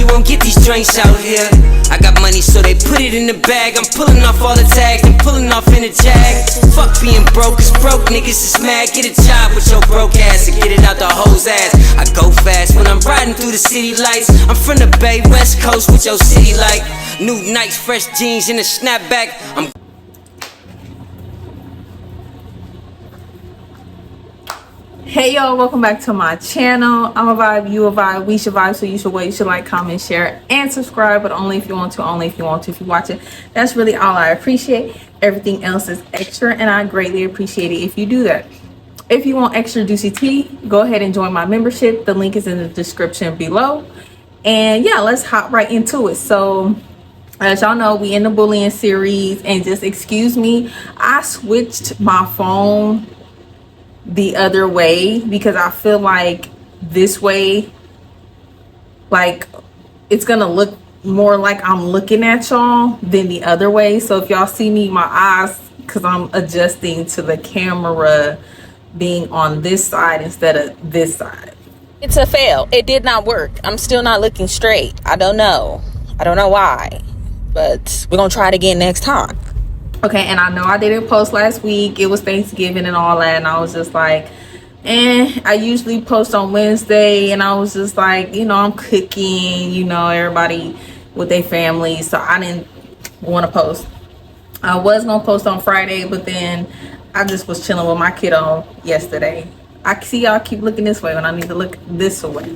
you won't get these drinks out here. I got money, so they put it in the bag. I'm pulling off all the tags and pulling off in a jag. Fuck being broke, cause broke niggas is mad. Get a job with your broke ass and get it out the hoe's ass. I go fast when I'm riding through the city lights. I'm from the Bay, West Coast with your city like new Nikes, fresh jeans and a snapback. Hey y'all, welcome back to my channel. I'm a vibe, you a vibe, we should vibe, so you should wait, you should like, comment, share, and subscribe, but only if you want to, only if you want to. If you watch it, that's really all I appreciate. Everything else is extra, and I greatly appreciate it if you do that. If you want extra juicy tea, go ahead and join my membership. The link is in the description below. And yeah, let's hop right into it. So as y'all know, we in the bullying series, and just excuse me, I switched my phone the other way because I feel like this way, like, it's gonna look more like I'm looking at y'all than the other way. So if y'all see me, my eyes, because I'm adjusting to the camera being on this side instead of this side. It's a fail. It did not work. I'm still not looking straight. I don't know why, but we're gonna try it again next time. Okay, and I know I didn't post last week. It was Thanksgiving and all that, and I was just like, I usually post on Wednesday, and I was just like, you know, I'm cooking, you know, everybody with their family, so I didn't want to post. I was gonna post on Friday, but then I just was chilling with my kiddo yesterday. I see y'all keep looking this way when I need to look this way.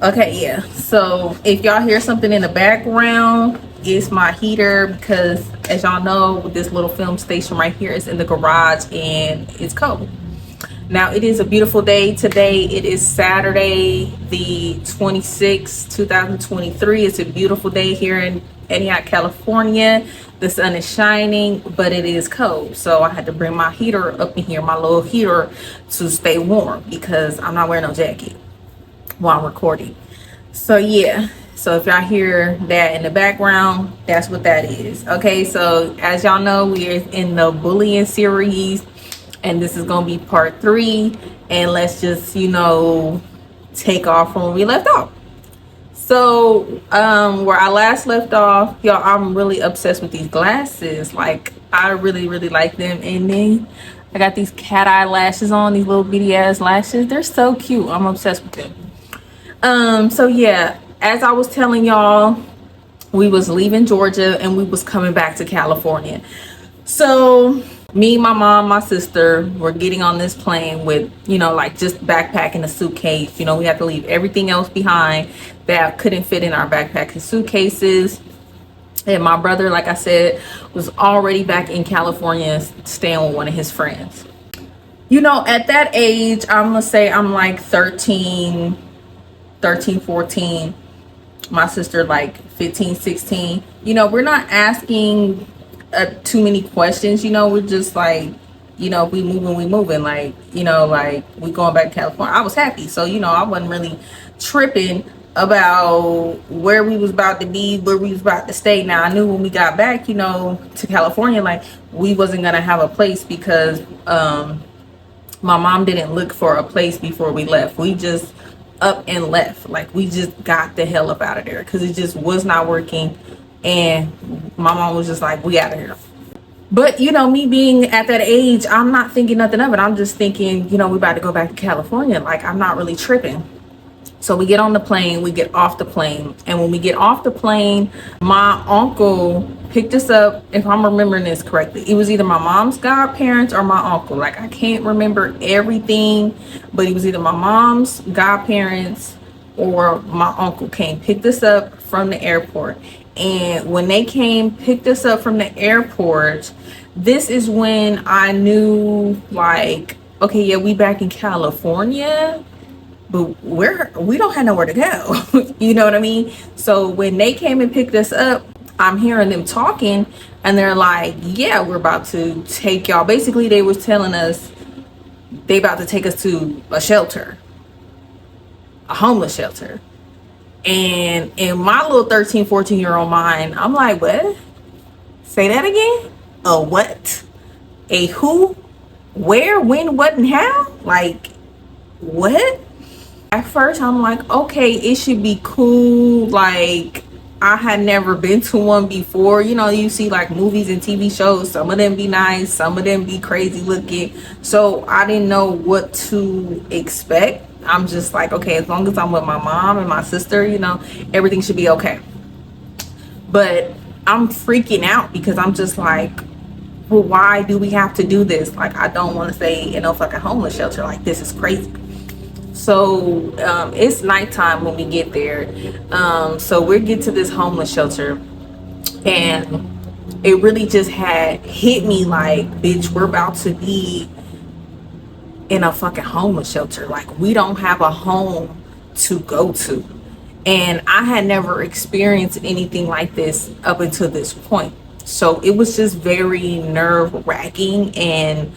Okay, yeah, so if y'all hear something in the background, it's my heater, because as y'all know, this little film station right here is in the garage and it's cold. Now, it is a beautiful day today. It is Saturday the 26th, 2023. It's a beautiful day here in Antioch, California. The sun is shining, but it is cold, so I had to bring my heater up in here, my little heater, to stay warm, because I'm not wearing no jacket while I'm recording. So yeah, so if y'all hear that in the background, that's what that is. Okay, so as y'all know, we're in the bullying series, and this is gonna be part 3, and let's just, you know, take off from where we left off. So where I last left off, y'all, I'm really obsessed with these glasses. Like, I really like them. And then I got these cat eye lashes on, these little bitty ass lashes. They're so cute. I'm obsessed with them. So yeah, as I was telling y'all, we was leaving Georgia and we was coming back to California. So me, my mom, my sister were getting on this plane with, you know, like just backpacking a suitcase. You know, we had to leave everything else behind that couldn't fit in our backpack and suitcases. And my brother, like I said, was already back in California staying with one of his friends. You know, at that age, I'm gonna say I'm like 13, 14. My sister like 15, 16. You know, we're not asking too many questions. You know, we're just like, you know, we moving, like, you know, like we going back to California. I was happy, so, you know, I wasn't really tripping about where we was about to be, where we was about to stay. Now, I knew when we got back, you know, to California, like, we wasn't gonna have a place, because my mom didn't look for a place before we left. We just up and left. Like, we just got the hell up out of there, because it just was not working. And my mom was just like, we out of here. But, you know, me being at that age, I'm not thinking nothing of it. I'm just thinking, you know, we about to go back to California. Like, I'm not really tripping. So we get on the plane, we get off the plane. And when we get off the plane, my uncle picked us up. If I'm remembering this correctly, it was either my mom's godparents or my uncle. Like, I can't remember everything, but it was either my mom's godparents or my uncle came, picked us up from the airport. And when they came, picked us up from the airport, this is when I knew, like, okay, yeah, we back in California, but we don't have nowhere to go. You know what I mean? So when they came and picked us up, I'm hearing them talking, and they're like, yeah, we're about to take y'all. Basically, they was telling us they about to take us to a shelter, a homeless shelter. And in my little 13, 14-year-old mind, I'm like, what? Say that again? A what? A who? Where? When? What? And how? Like, what? at first I'm like, okay, it should be cool. Like, I had never been to one before. You know, you see like movies and TV shows, some of them be nice, some of them be crazy looking. So I didn't know what to expect. I'm just like, okay, as long as I'm with my mom and my sister, you know, everything should be okay. But I'm freaking out because I'm just like, well, why do we have to do this? Like, I don't want to stay in no fucking homeless shelter. Like, this is crazy. So it's nighttime when we get there. So we get to this homeless shelter, and it really just had hit me like, bitch, we're about to be in a fucking homeless shelter. Like, we don't have a home to go to. And I had never experienced anything like this up until this point. So it was just very nerve-wracking, and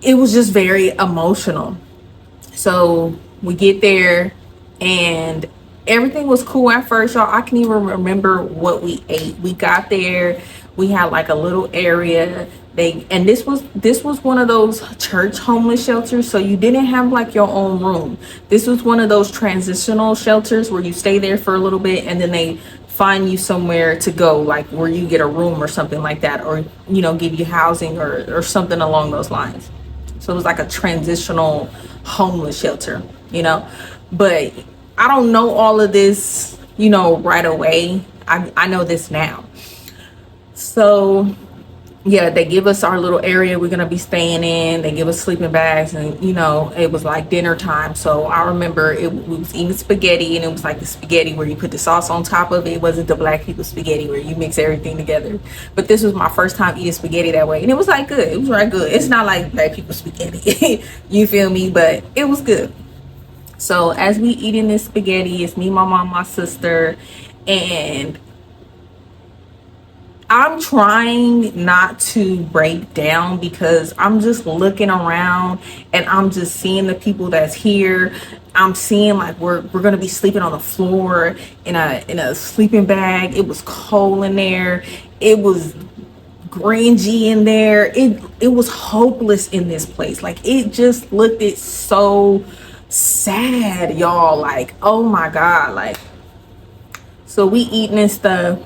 it was just very emotional. So we get there, and everything was cool at first, y'all. I can even remember what we ate. We got there, we had like a little area. This was one of those church homeless shelters, so you didn't have like your own room. This was one of those transitional shelters where you stay there for a little bit and then they find you somewhere to go, like where you get a room or something like that, or you know, give you housing or something along those lines. So it was like a transitional homeless shelter, you know. But I don't know all of this, you know, right away. I know this now. So yeah, they give us our little area we're gonna be staying in. They give us sleeping bags, and you know, it was like dinner time. So I remember we was eating spaghetti, and it was like the spaghetti where you put the sauce on top of it. It wasn't the black people spaghetti where you mix everything together. But this was my first time eating spaghetti that way, and it was like good. It was right good. It's not like black people spaghetti, you feel me? But it was good. So as we eating this spaghetti, it's me, my mom, my sister, and I'm trying not to break down because I'm just looking around and I'm just seeing the people that's here. I'm seeing like we're gonna be sleeping on the floor in a sleeping bag. It was cold in there. It was grungy in there. It was hopeless in this place. Like, it just looked so sad, y'all. Like, oh my God. Like, so we eating and stuff.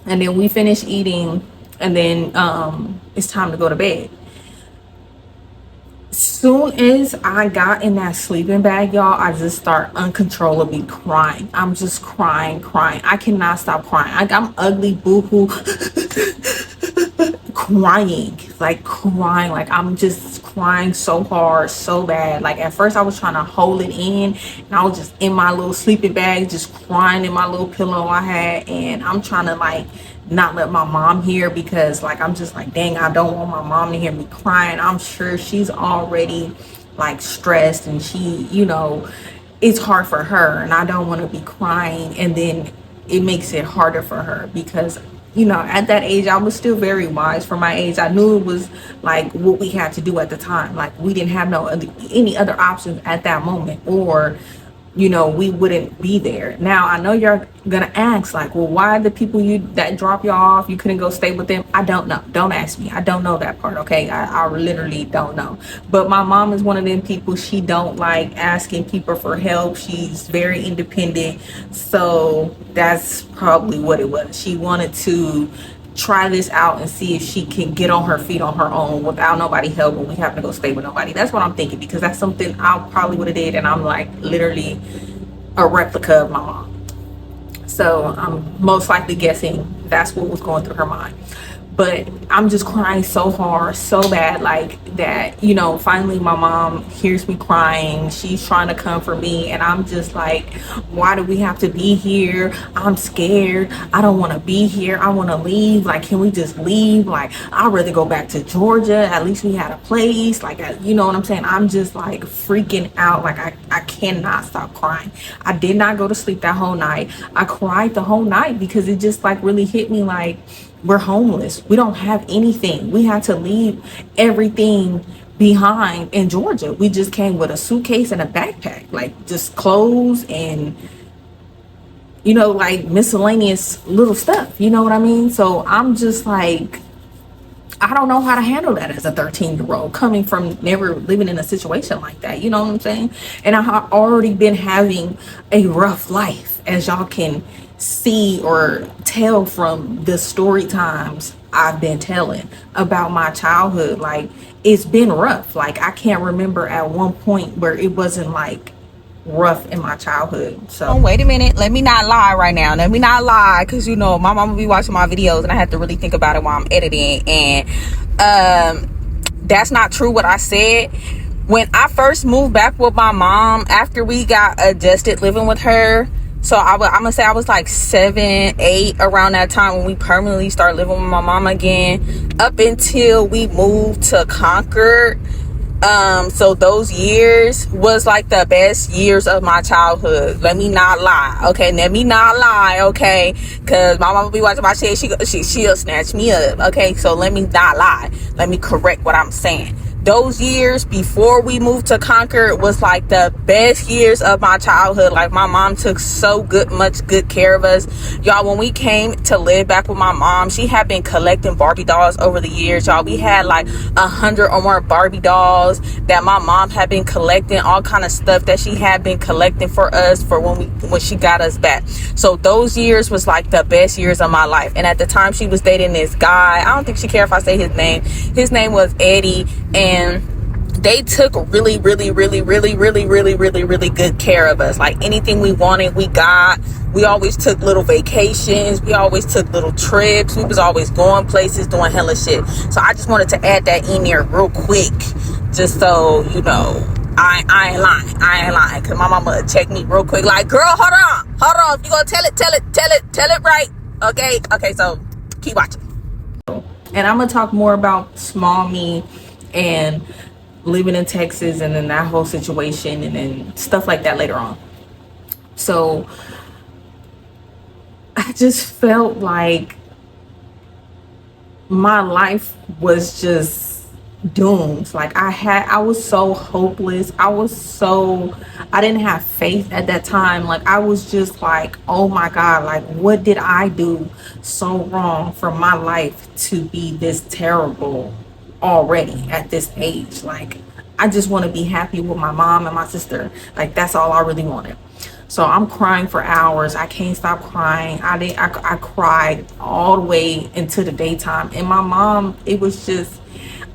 And then we finish eating, and then it's time to go to bed. Soon as I got in that sleeping bag, y'all, I just start uncontrollably crying. I'm just crying. I cannot stop crying. Like, I'm ugly boo-hoo crying. Like I'm just crying so hard, so bad. Like, at first I was trying to hold it in, and I was just in my little sleeping bag, just crying in my little pillow I had, and I'm trying to like not let my mom hear, because like I'm just like, dang, I don't want my mom to hear me crying. I'm sure she's already like stressed, and she, you know, it's hard for her, and I don't want to be crying, and then it makes it harder for her, because you know, at that age, I was still very wise for my age. I knew it was like what we had to do at the time. Like, we didn't have any other options at that moment, or, you know, we wouldn't be there. Now, I know you're gonna ask, like, well, why the people that drop you off, you couldn't go stay with them? I don't know. Don't ask me. I don't know that part, okay? I literally don't know. But my mom is one of them people. She don't like asking people for help. She's very independent. So that's probably what it was. She wanted to try this out and see if she can get on her feet on her own without nobody helping. We have to go stay with nobody. That's what I'm thinking, because that's something I probably would have did, and I'm like literally a replica of my mom. So I'm most likely guessing that's what was going through her mind. But I'm just crying so hard, so bad, like that, you know, finally my mom hears me crying. She's trying to comfort me, and I'm just like, why do we have to be here? I'm scared. I don't want to be here. I want to leave. Like, can we just leave? Like, I'd rather go back to Georgia. At least we had a place. Like, you know what I'm saying? I'm just like freaking out. Like, I cannot stop crying. I did not go to sleep that whole night. I cried the whole night because it just like really hit me like, we're homeless. We don't have anything. We had to leave everything behind in Georgia. We just came with a suitcase and a backpack, like just clothes and, you know, like miscellaneous little stuff. You know what I mean? So I'm just like, I don't know how to handle that as a 13-year-old coming from never living in a situation like that. You know what I'm saying? And I have already been having a rough life, as y'all can see or tell from the story times I've been telling about my childhood. Like, it's been rough. Like, I can't remember at one point where it wasn't like rough in my childhood. So wait a minute, let me not lie right now. Let me not lie, because you know my mama be watching my videos and I have to really think about it while I'm editing. And that's not true what I said. When I first moved back with my mom after we got adjusted living with her, so I'm gonna say I was like 7, 8 around that time when we permanently started living with my mom again, up until we moved to Concord. So those years was like the best years of my childhood. Let me not lie, okay? Let me not lie, okay? Because my mama be watching my shit. She'll snatch me up, okay? So let me not lie. Let me correct what I'm saying. Those years before we moved to Concord was like the best years of my childhood. Like, my mom took much good care of us. Y'all, when we came to live back with my mom, she had been collecting Barbie dolls over the years, y'all. We had like 100 or more Barbie dolls that my mom had been collecting, all kind of stuff that she had been collecting for us for when she got us back. So those years was like the best years of my life. And at the time, she was dating this guy. I don't think she cared if I say his name. His name was Eddie, and they took really good care of us. Like, anything we wanted, we got. We always took little vacations. We always took little trips. We was always going places, doing hella shit. So I just wanted to add that in there real quick, just so you know. I ain't lying, because my mama checked me real quick, like, girl, hold on, if you gonna tell it right. Okay, so keep watching. and I'm gonna talk more about small me and living in Texas and then that whole situation and then stuff like that later on. So I just felt like my life was just doomed. Like, I was so hopeless. I didn't have faith at that time. Like, I was just like, oh my God, like, what did I do so wrong for my life to be this terrible already at this age? Like, I just want to be happy with my mom and my sister. Like, that's all I really wanted. So I'm crying for hours. I can't stop crying. I cried all the way into the daytime. And my mom, it was just,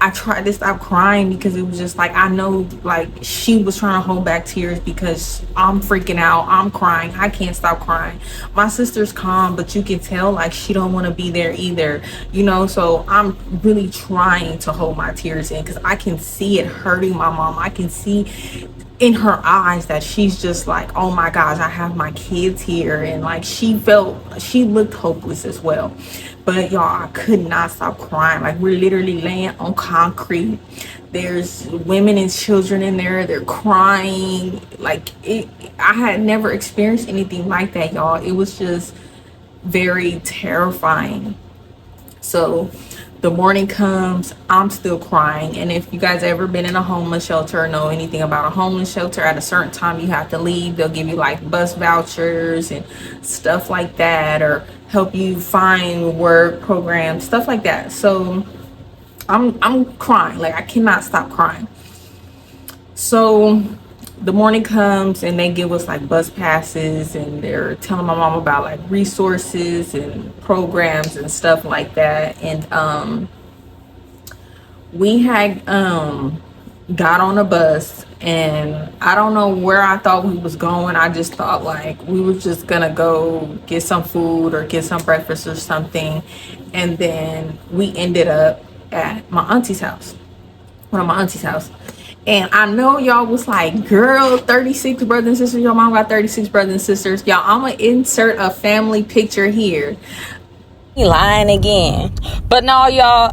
I tried to stop crying because it was just like, I know, like, she was trying to hold back tears because I'm freaking out. I'm crying. I can't stop crying. My sister's calm, but you can tell, like, she don't want to be there either, you know? So I'm really trying to hold my tears in because I can see it hurting my mom. I can see in her eyes that she's just like, oh my gosh, I have my kids here. And like, she looked hopeless as well. But y'all, I could not stop crying. Like, we're literally laying on concrete. There's women and children in there. They're crying. Like, I had never experienced anything like that, y'all. It was just very terrifying. So the morning comes, I'm still crying. And if you guys ever been in a homeless shelter or know anything about a homeless shelter, at a certain time you have to leave. They'll give you like bus vouchers and stuff like that, or help you find work programs, stuff like that. So I'm crying. Like, I cannot stop crying. So the morning comes and they give us like bus passes, and they're telling my mom about like resources and programs and stuff like that. And we had got on a bus, and I don't know where I thought we was going. I just thought like we were just gonna go get some food or get some breakfast or something. And then we ended up at my auntie's house, one of my auntie's house. And I know y'all was like, girl, 36 brothers and sisters. Your mom got 36 brothers and sisters. Y'all, I'm going to insert a family picture here. He lying again. But no, y'all,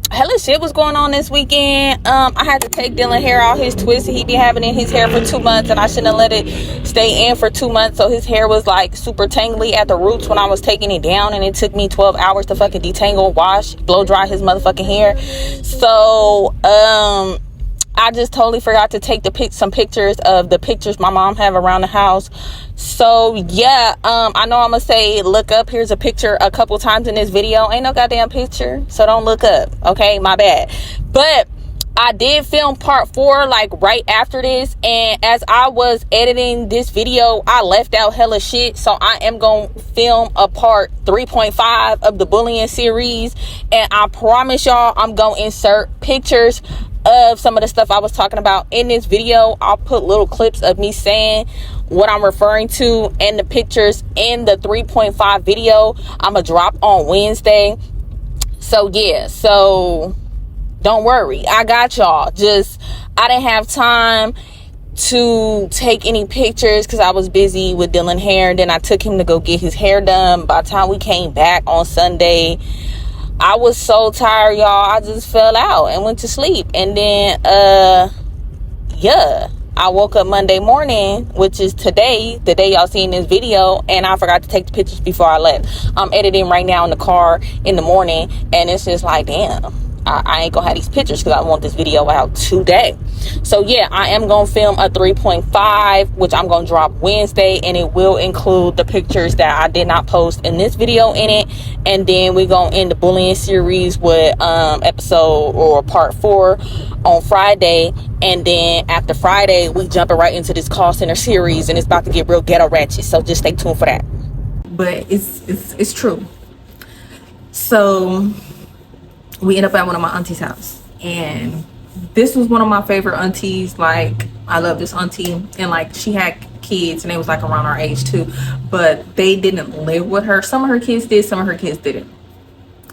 hella shit was going on this weekend. I had to take Dylan hair out his twists. He been having in his hair for 2 months, and I shouldn't have let it stay in for 2 months. So his hair was like super tangly at the roots when I was taking it down, and it took me 12 hours to fucking detangle, wash, blow dry his motherfucking hair. So, I just totally forgot to take some pictures of the pictures my mom have around the house. So yeah, I know I'm gonna say look up, here's a picture a couple times in this video. Ain't no goddamn picture, so don't look up, okay? My bad. But I did film part 4 like right after this, and as I was editing this video, I left out hella shit. So I am gonna film a part 3.5 of the bullying series, and I promise y'all I'm gonna insert pictures of some of the stuff I was talking about in this video. I'll put little clips of me saying what I'm referring to and the pictures in the 3.5 video I'm gonna drop on Wednesday. So yeah, so don't worry, I got y'all. Just I didn't have time to take any pictures because I was busy with Dylan hair. Then I took him to go get his hair done. By the time we came back on Sunday, I was so tired, y'all. I just fell out and went to sleep. And then yeah, I woke up Monday morning, which is today, the day y'all seen this video, and I forgot to take the pictures before I left. I'm editing right now in the car in the morning, and it's just like, damn, I ain't gonna have these pictures because I want this video out today. So yeah, I am gonna film a 3.5, which I'm gonna drop Wednesday, and it will include the pictures that I did not post in this video in it. And then we're gonna end the bullying series with episode or part 4 on Friday. And then after Friday, we jumping right into this call center series, and it's about to get real ghetto ratchet. So just stay tuned for that. But it's true. So we end up at one of my auntie's house, and this was one of my favorite aunties. Like, I love this auntie, and like she had kids, and they was like around our age too, but they didn't live with her. Some of her kids did, some of her kids didn't.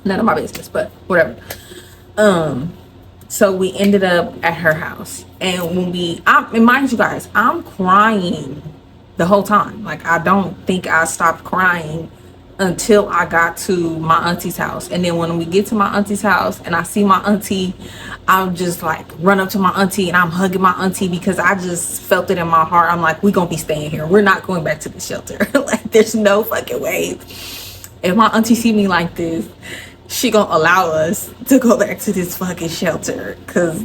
None of my business, but whatever. So we ended up at her house, and when and mind you guys, I'm crying the whole time. Like, I don't think I stopped crying until I got to my auntie's house. And then when we get to my auntie's house and I see my auntie, I'm just like run up to my auntie and I'm hugging my auntie because I just felt it in my heart. I'm like, we gonna be staying here, we're not going back to the shelter. Like, there's no fucking way. If my auntie see me like this, she gonna allow us to go back to this fucking shelter, because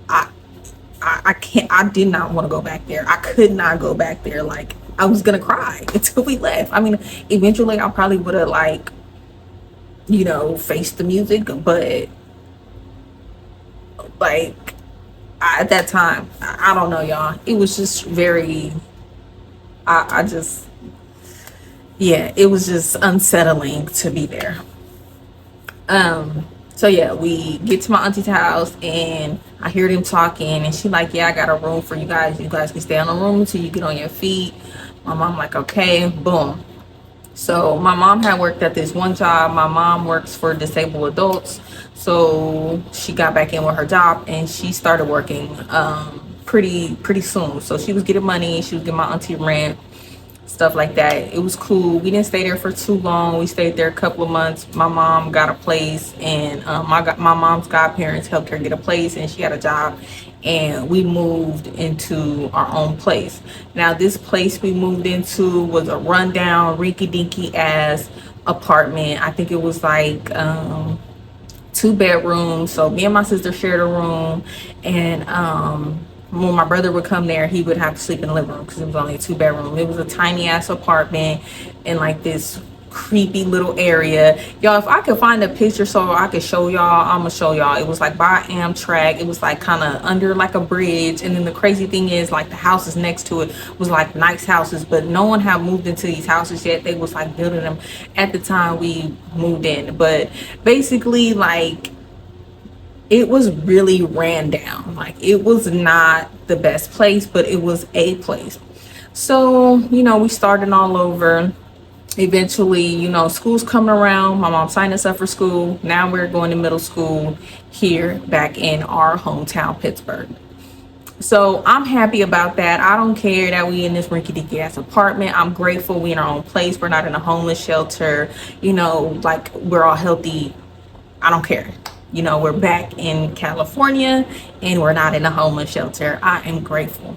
I can't. I did not want to go back there. I could not go back there. Like, I was gonna cry until we left. I mean, eventually I probably would have, like, you know, faced the music, but like at that time, I don't know, y'all. It was just very, I just, yeah, it was just unsettling to be there. So yeah, we get to my auntie's house and I hear them talking, and she like, yeah, I got a room for you guys. You guys can stay on the room until you get on your feet. My mom like, okay, boom. So my mom had worked at this one job. My mom works for disabled adults. So she got back in with her job and she started working pretty soon. So she was getting money. She was getting my auntie rent, stuff like that. It was cool. We didn't stay there for too long. We stayed there a couple of months. My mom got a place, and my mom's godparents helped her get a place, and she had a job, and we moved into our own place. Now, this place we moved into was a rundown, rinky-dinky ass apartment. I think it was like 2 bedrooms. So me and my sister shared a room, and when my brother would come there, he would have to sleep in the living room because it was only a 2 bedroom. It was a tiny ass apartment in like this creepy little area. Y'all, if I could find a picture so I could show y'all, I'm gonna show y'all. It was like by Amtrak. It was like kind of under like a bridge. And then the crazy thing is, like, the houses next to it was like nice houses, but no one had moved into these houses yet. They was like building them at the time we moved in. But basically, like, it was really ran down. Like, it was not the best place, but it was a place. So, you know, we started all over. Eventually, you know, school's coming around. My mom signed us up for school. Now we're going to middle school here back in our hometown, Pittsburgh. So I'm happy about that. I don't care that we in this rinky-dinky ass apartment. I'm grateful we in our own place. We're not in a homeless shelter. You know, like, we're all healthy. I don't care. You know, we're back in California and we're not in a homeless shelter. I am grateful.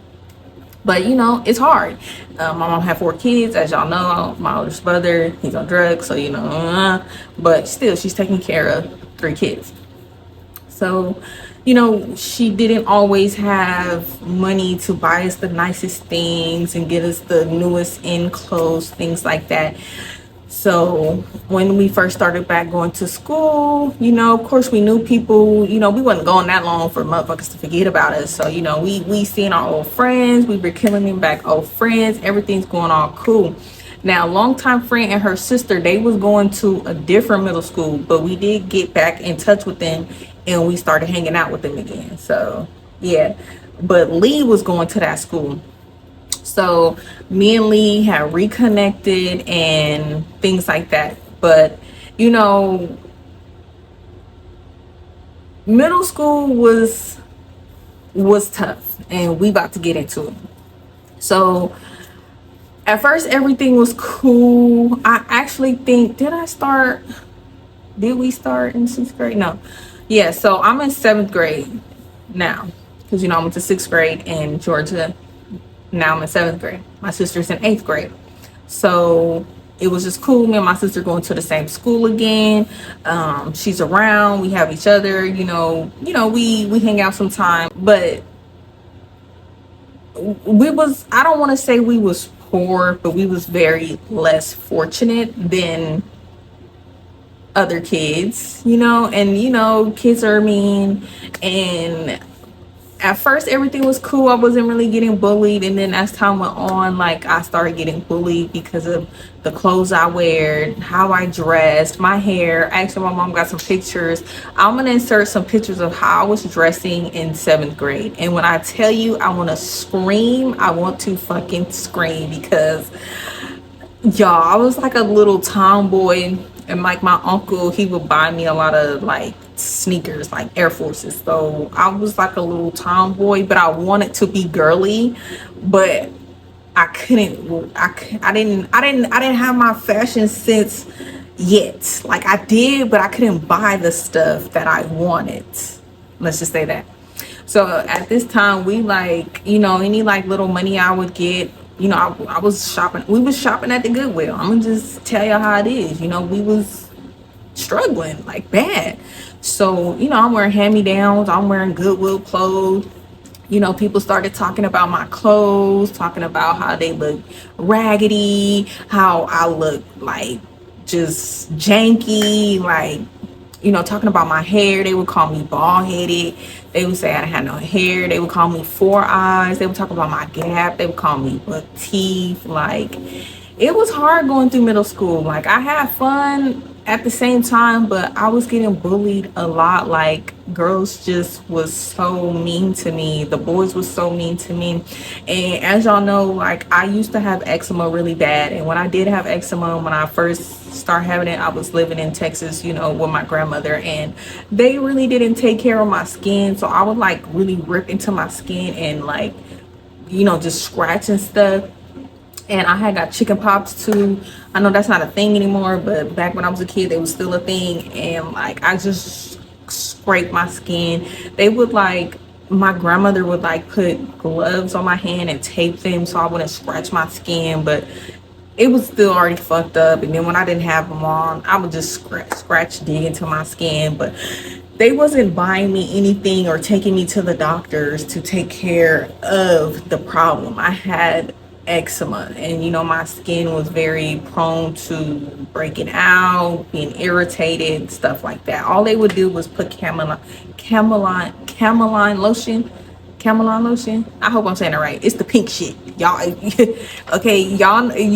But, you know, it's hard. My mom had 4 kids, as y'all know. My oldest brother, he's on drugs, so, you know, but still, she's taking care of 3 kids. So you know, she didn't always have money to buy us the nicest things and get us the newest in clothes, things like that. So when we first started back going to school, you know, of course we knew people, you know, we wasn't going that long for motherfuckers to forget about us. So, you know, we seen our old friends, we were killing them back old friends, everything's going all cool. Now, longtime friend and her sister, they was going to a different middle school, but we did get back in touch with them and we started hanging out with them again. So yeah, but Lee was going to that school. So me and Lee had reconnected and things like that. But you know, middle school was tough, and we about to get into it. So at first everything was cool. I actually think, did we start in 6th grade? No. Yeah, so I'm in 7th grade now, because you know I went to 6th grade in Georgia. Now I'm in 7th grade. My sister's in 8th grade. So it was just cool. Me and my sister going to the same school again. She's around. We have each other. We hang out sometime. But I don't want to say we was poor, but we was very less fortunate than other kids, and kids are mean. And at first everything was cool. I wasn't really getting bullied, and then as time went on, like, I started getting bullied because of the clothes I wear, how I dressed, my hair. Actually, my mom got some pictures. I'm gonna insert some pictures of how I was dressing in 7th grade, and when I tell you I want to scream, I want to fucking scream, because y'all, I was like a little tomboy. And like my uncle, he would buy me a lot of like sneakers, like Air Forces. So I was like a little tomboy, but I wanted to be girly, but I couldn't. I didn't have my fashion sense yet. Like, I did, but I couldn't buy the stuff that I wanted. Let's just say that. So at this time, we any like little money I would get, I was shopping. We was shopping at the Goodwill. I'm gonna just tell y'all how it is. We was struggling like bad. So, I'm wearing hand-me-downs. I'm wearing Goodwill clothes. People started talking about my clothes, talking about how they look raggedy, how I look like just janky, like, talking about my hair. They would call me bald-headed. They would say I had no hair. They would call me four eyes. They would talk about my gap. They would call me buck teeth. Like, it was hard going through middle school. Like, I had fun at the same time, but I was getting bullied a lot. Like, girls just was so mean to me. The boys was so mean to me. And as y'all know, like, I used to have eczema really bad. And when I did have eczema, when I first started having it, I was living in Texas, with my grandmother, and they really didn't take care of my skin. So I would like really rip into my skin and like, just scratch and stuff. And I had got chicken pox too. I know that's not a thing anymore, but back when I was a kid, they was still a thing. And like, I just scraped my skin. My grandmother would like put gloves on my hand and tape them so I wouldn't scratch my skin, but it was still already fucked up. And then when I didn't have them on, I would just scratch, dig into my skin. But they wasn't buying me anything or taking me to the doctors to take care of the problem. I had eczema, and my skin was very prone to breaking out, being irritated, stuff like that. All they would do was put cameline lotion. I hope I'm saying it right. It's the pink shit, y'all. Okay, y'all, Okay,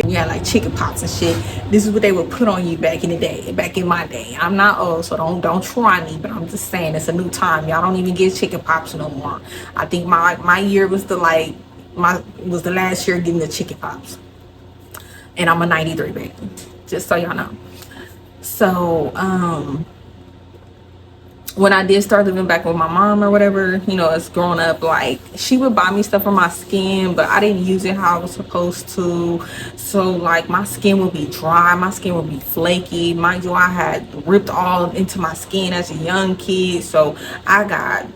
we had like chicken pox and shit. This is what they would put on you back in my day. I'm not old, so don't try me, but I'm just saying it's a new time. Y'all don't even get chicken pox no more. I think my year was the last year getting the chicken pops, and I'm a 93 baby, just so y'all know. So when I did start living back with my mom or whatever, as growing up, like, she would buy me stuff for my skin, but I didn't use it how I was supposed to. So like, my skin would be dry, my skin would be flaky. Mind you, I had ripped all into my skin as a young kid, so I got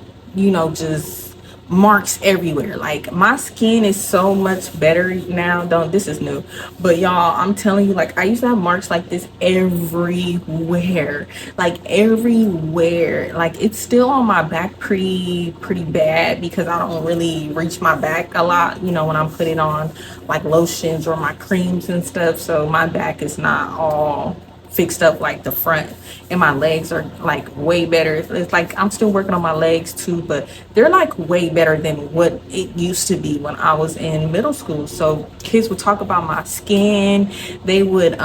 just marks everywhere. Like my skin is so much better now. Don't, this is new, but y'all, I'm telling you, like I used to have marks like this everywhere, like everywhere. Like it's still on my back pretty bad because I don't really reach my back a lot, you know, when I'm putting on like lotions or my creams and stuff. So my back is not all fixed up like the front, and my legs are like way better. It's like I'm still working on my legs too, but they're like way better than what it used to be when I was in middle school. So kids would talk about my skin. They would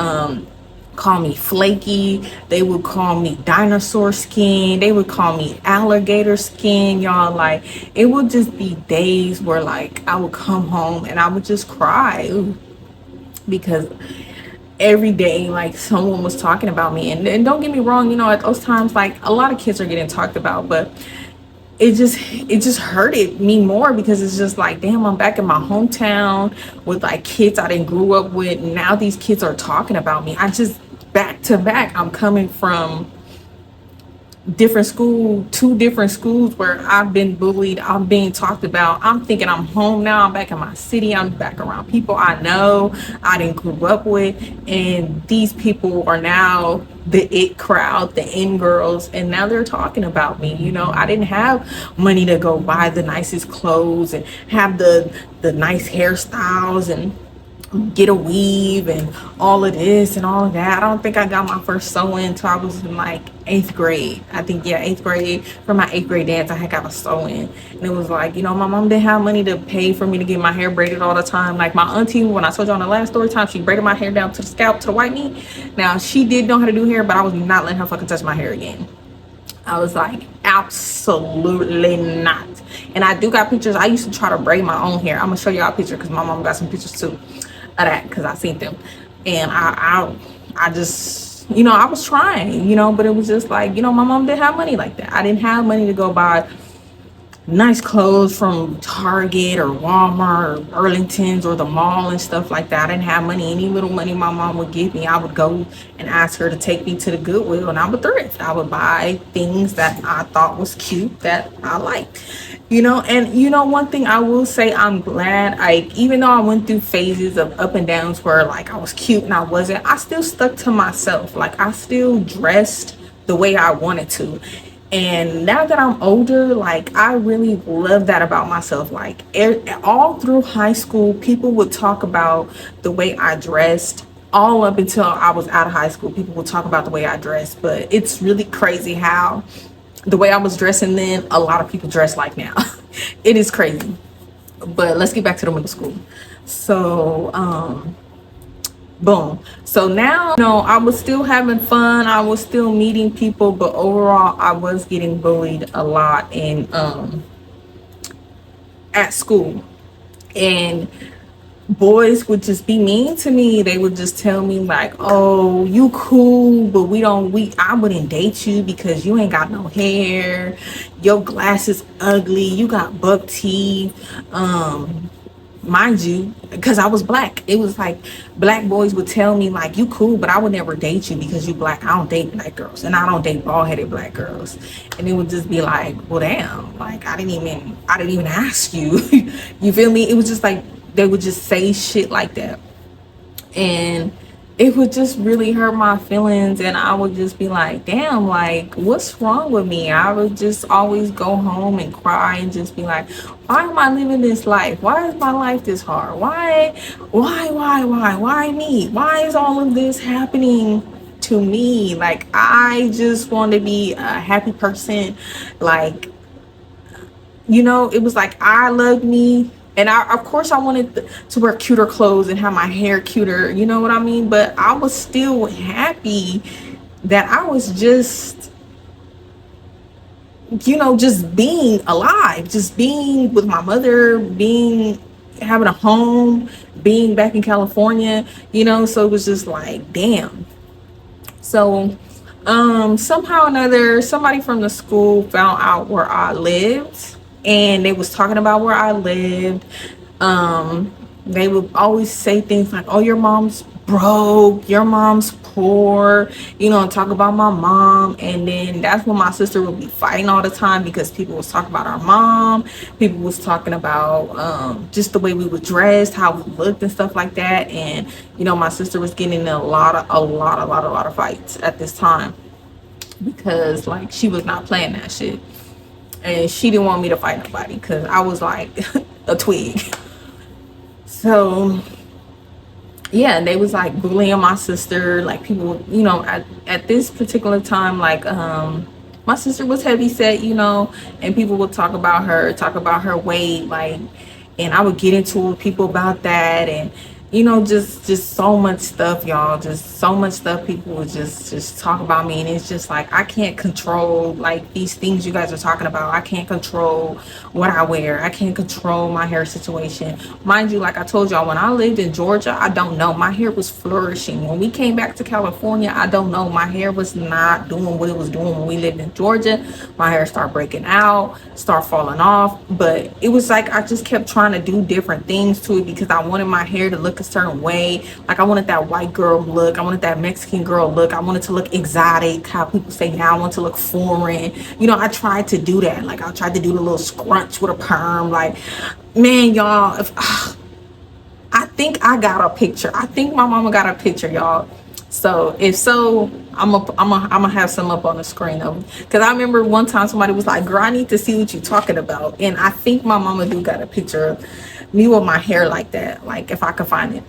call me flaky. They would call me dinosaur skin. They would call me alligator skin, y'all. Like it would just be days where like I would come home and I would just cry. Ooh, because every day like someone was talking about me. And don't get me wrong, you know, at those times like a lot of kids are getting talked about, but it just hurted me more because it's just like, damn, I'm back in my hometown with like kids I didn't grew up with, and now these kids are talking about me. I just, back to back, I'm coming from two different schools where I've been bullied, I'm being talked about. I'm thinking I'm home now, I'm back in my city, I'm back around people I know, I didn't grew up with, and these people are now the it crowd, the in girls, and now they're talking about me. You know, I didn't have money to go buy the nicest clothes and have the nice hairstyles and get a weave and all of this and all of that. I don't think I got my first sewing until I was in like 8th grade. I think, yeah, 8th grade. For my 8th grade dance, I had got a sewing. And it was like, you know, my mom didn't have money to pay for me to get my hair braided all the time. Like my auntie, when I told you on the last story time, she braided my hair down to the scalp, to the white meat. Now, she did know how to do hair, but I was not letting her fucking touch my hair again. I was like, absolutely not. And I do got pictures. I used to try to braid my own hair. I'm gonna show y'all a picture because my mom got some pictures too of that, because I seen them. And I just, you know, I was trying, you know, but it was just like, you know, my mom didn't have money like that. I didn't have money to go buy nice clothes from Target or Walmart or Burlington's or the mall and stuff like that. I didn't have money. Any little money my mom would give me, I would go and ask her to take me to the Goodwill, and I would thrift. I would buy things that I thought was cute, that I liked, you know. And you know, one thing I will say, I'm glad, like, even though I went through phases of up and downs where like I was cute and I wasn't, I still stuck to myself. Like I still dressed the way I wanted to. And now that I'm older, like I really love that about myself. Like all through high school, people would talk about the way I dressed. All up until I was out of high school, people would talk about the way I dressed. But it's really crazy how the way I was dressing then, a lot of people dress like now. It is crazy. But let's get back to the middle school. So boom. So now, you know, I was still having fun, I was still meeting people, but overall I was getting bullied a lot in at school. And boys would just be mean to me. They would just tell me like, oh, you cool, but I wouldn't date you because you ain't got no hair, your glasses ugly, you got buck teeth. Mind you, because I was black, it was like black boys would tell me like, you cool, but I would never date you because you black. I don't date black girls, and I don't date bald-headed black girls. And it would just be like, well, damn, like I didn't even ask you. You feel me? It was just like they would just say shit like that, and it would just really hurt my feelings. And I would just be like, damn, like what's wrong with me? I would just always go home and cry and just be like, why am I living this life? Why is my life this hard? Why me? Why is all of this happening to me? Like I just want to be a happy person. Like, you know, it was like I loved me. And of course I wanted to wear cuter clothes and have my hair cuter, you know what I mean? But I was still happy that I was just, you know, just being alive, just being with my mother, having a home, being back in California, you know. So it was just like, damn. So somehow or another, somebody from the school found out where I lived, and they was talking about where I lived. they would always say things like, oh, your mom's broke, your mom's poor, you know, and talk about my mom. And then that's when my sister would be fighting all the time, because people was talking about our mom, people was talking about just the way we were dressed, how we looked and stuff like that. And you know, my sister was getting in a lot of fights at this time, because like she was not playing that shit, and she didn't want me to fight nobody because I was like a twig. So yeah, they was like bullying my sister, like people, you know, at this particular time, like my sister was heavy set, you know, and people would talk about her weight, like, and I would get into it with people about that. And you know, just so much stuff, y'all, just so much stuff. People would just talk about me, and it's just like, I can't control like these things you guys are talking about. I can't control what I wear. I can't control my hair situation. Mind you, like I told y'all, when I lived in Georgia, I don't know, my hair was flourishing. When we came back to California, I don't know, my hair was not doing what it was doing when we lived in Georgia. My hair started breaking out, start falling off. But it was like I just kept trying to do different things to it, because I wanted my hair to look a certain way. Like I wanted that white girl look, I wanted that Mexican girl look, I wanted to look exotic, how people say now, I want to look foreign. You know, I tried to do that. Like I tried to do the little scrunch with a perm. Like, man, y'all, if I think I got a picture, I think my mama got a picture, y'all. So if so, I'm gonna have some up on the screen of, because I remember one time somebody was like, girl, I need to see what you're talking about. And I think my mama do got a picture of me with my hair like that. Like if I can find it,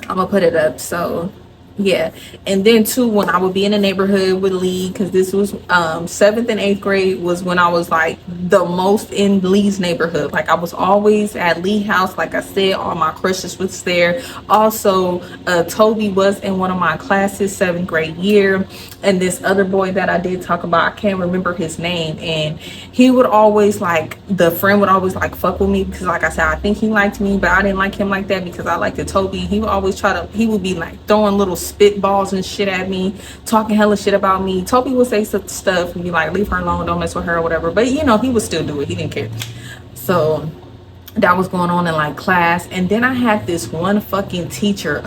I'm gonna put it up. So yeah. And then too, when I would be in the neighborhood with Lee, because this was 7th and 8th grade was when I was like the most in Lee's neighborhood. Like I was always at Lee house. Like I said, all my crushes was there. Also Toby was in one of my classes 7th grade year, and this other boy that I did talk about, I can't remember his name, and he would always like, the friend would always like fuck with me, because like I said, I think he liked me, but I didn't like him like that, because I liked the Toby. He would always he would be like throwing little spitballs and shit at me, talking hella shit about me. Toby would say some stuff and be like, leave her alone, don't mess with her or whatever, but you know, he would still do it, he didn't care. So that was going on in like class. And then I had this one fucking teacher,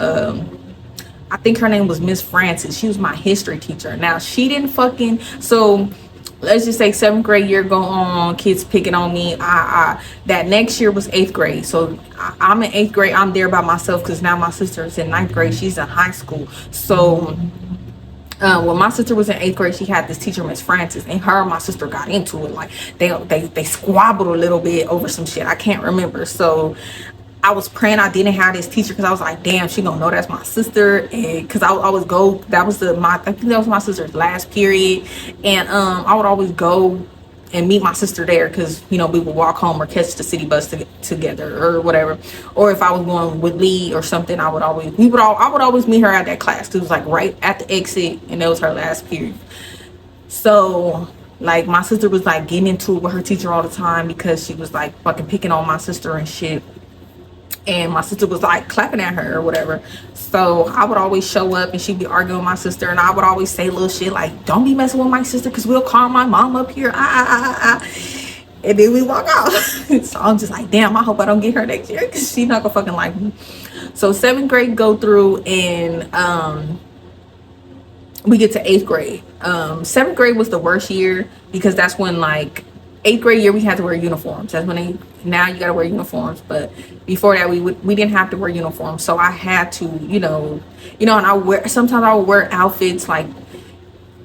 I think her name was Miss Francis. She was my history teacher. Now she didn't fucking, so let's just say 7th grade year go on, kids picking on me. That next year was 8th grade. So I'm in 8th grade. I'm there by myself, because now my sister's in 9th grade. She's in high school. So when my sister was in 8th grade, she had this teacher, Miss Francis, and her and my sister got into it. Like they squabbled a little bit over some shit. I can't remember. So I was praying I didn't have this teacher, because I was like, damn, she gonna know that's my sister. And because I would always go, that was I think that was my sister's last period, and I would always go and meet my sister there, because you know, we would walk home or catch the city bus together or whatever. Or if I was going with Lee or something, I would always meet her at that class. It was like right at the exit, and it was her last period. So like my sister was like getting into it with her teacher all the time, because she was like fucking picking on my sister and shit, and my sister was like clapping at her or whatever. So I would always show up, and she'd be arguing with my sister, and I would always say little shit like, don't be messing with my sister, because we'll call my mom up here. And then we walk out. So I'm just like, damn, I hope I don't get her next year, because she's not gonna fucking like me. So 7th grade go through, and we get to 8th grade. 7th grade was the worst year, because that's when like 8th grade year we had to wear uniforms. That's when now you gotta wear uniforms, but before that we didn't have to wear uniforms. So I had to, you know, and sometimes I would wear outfits like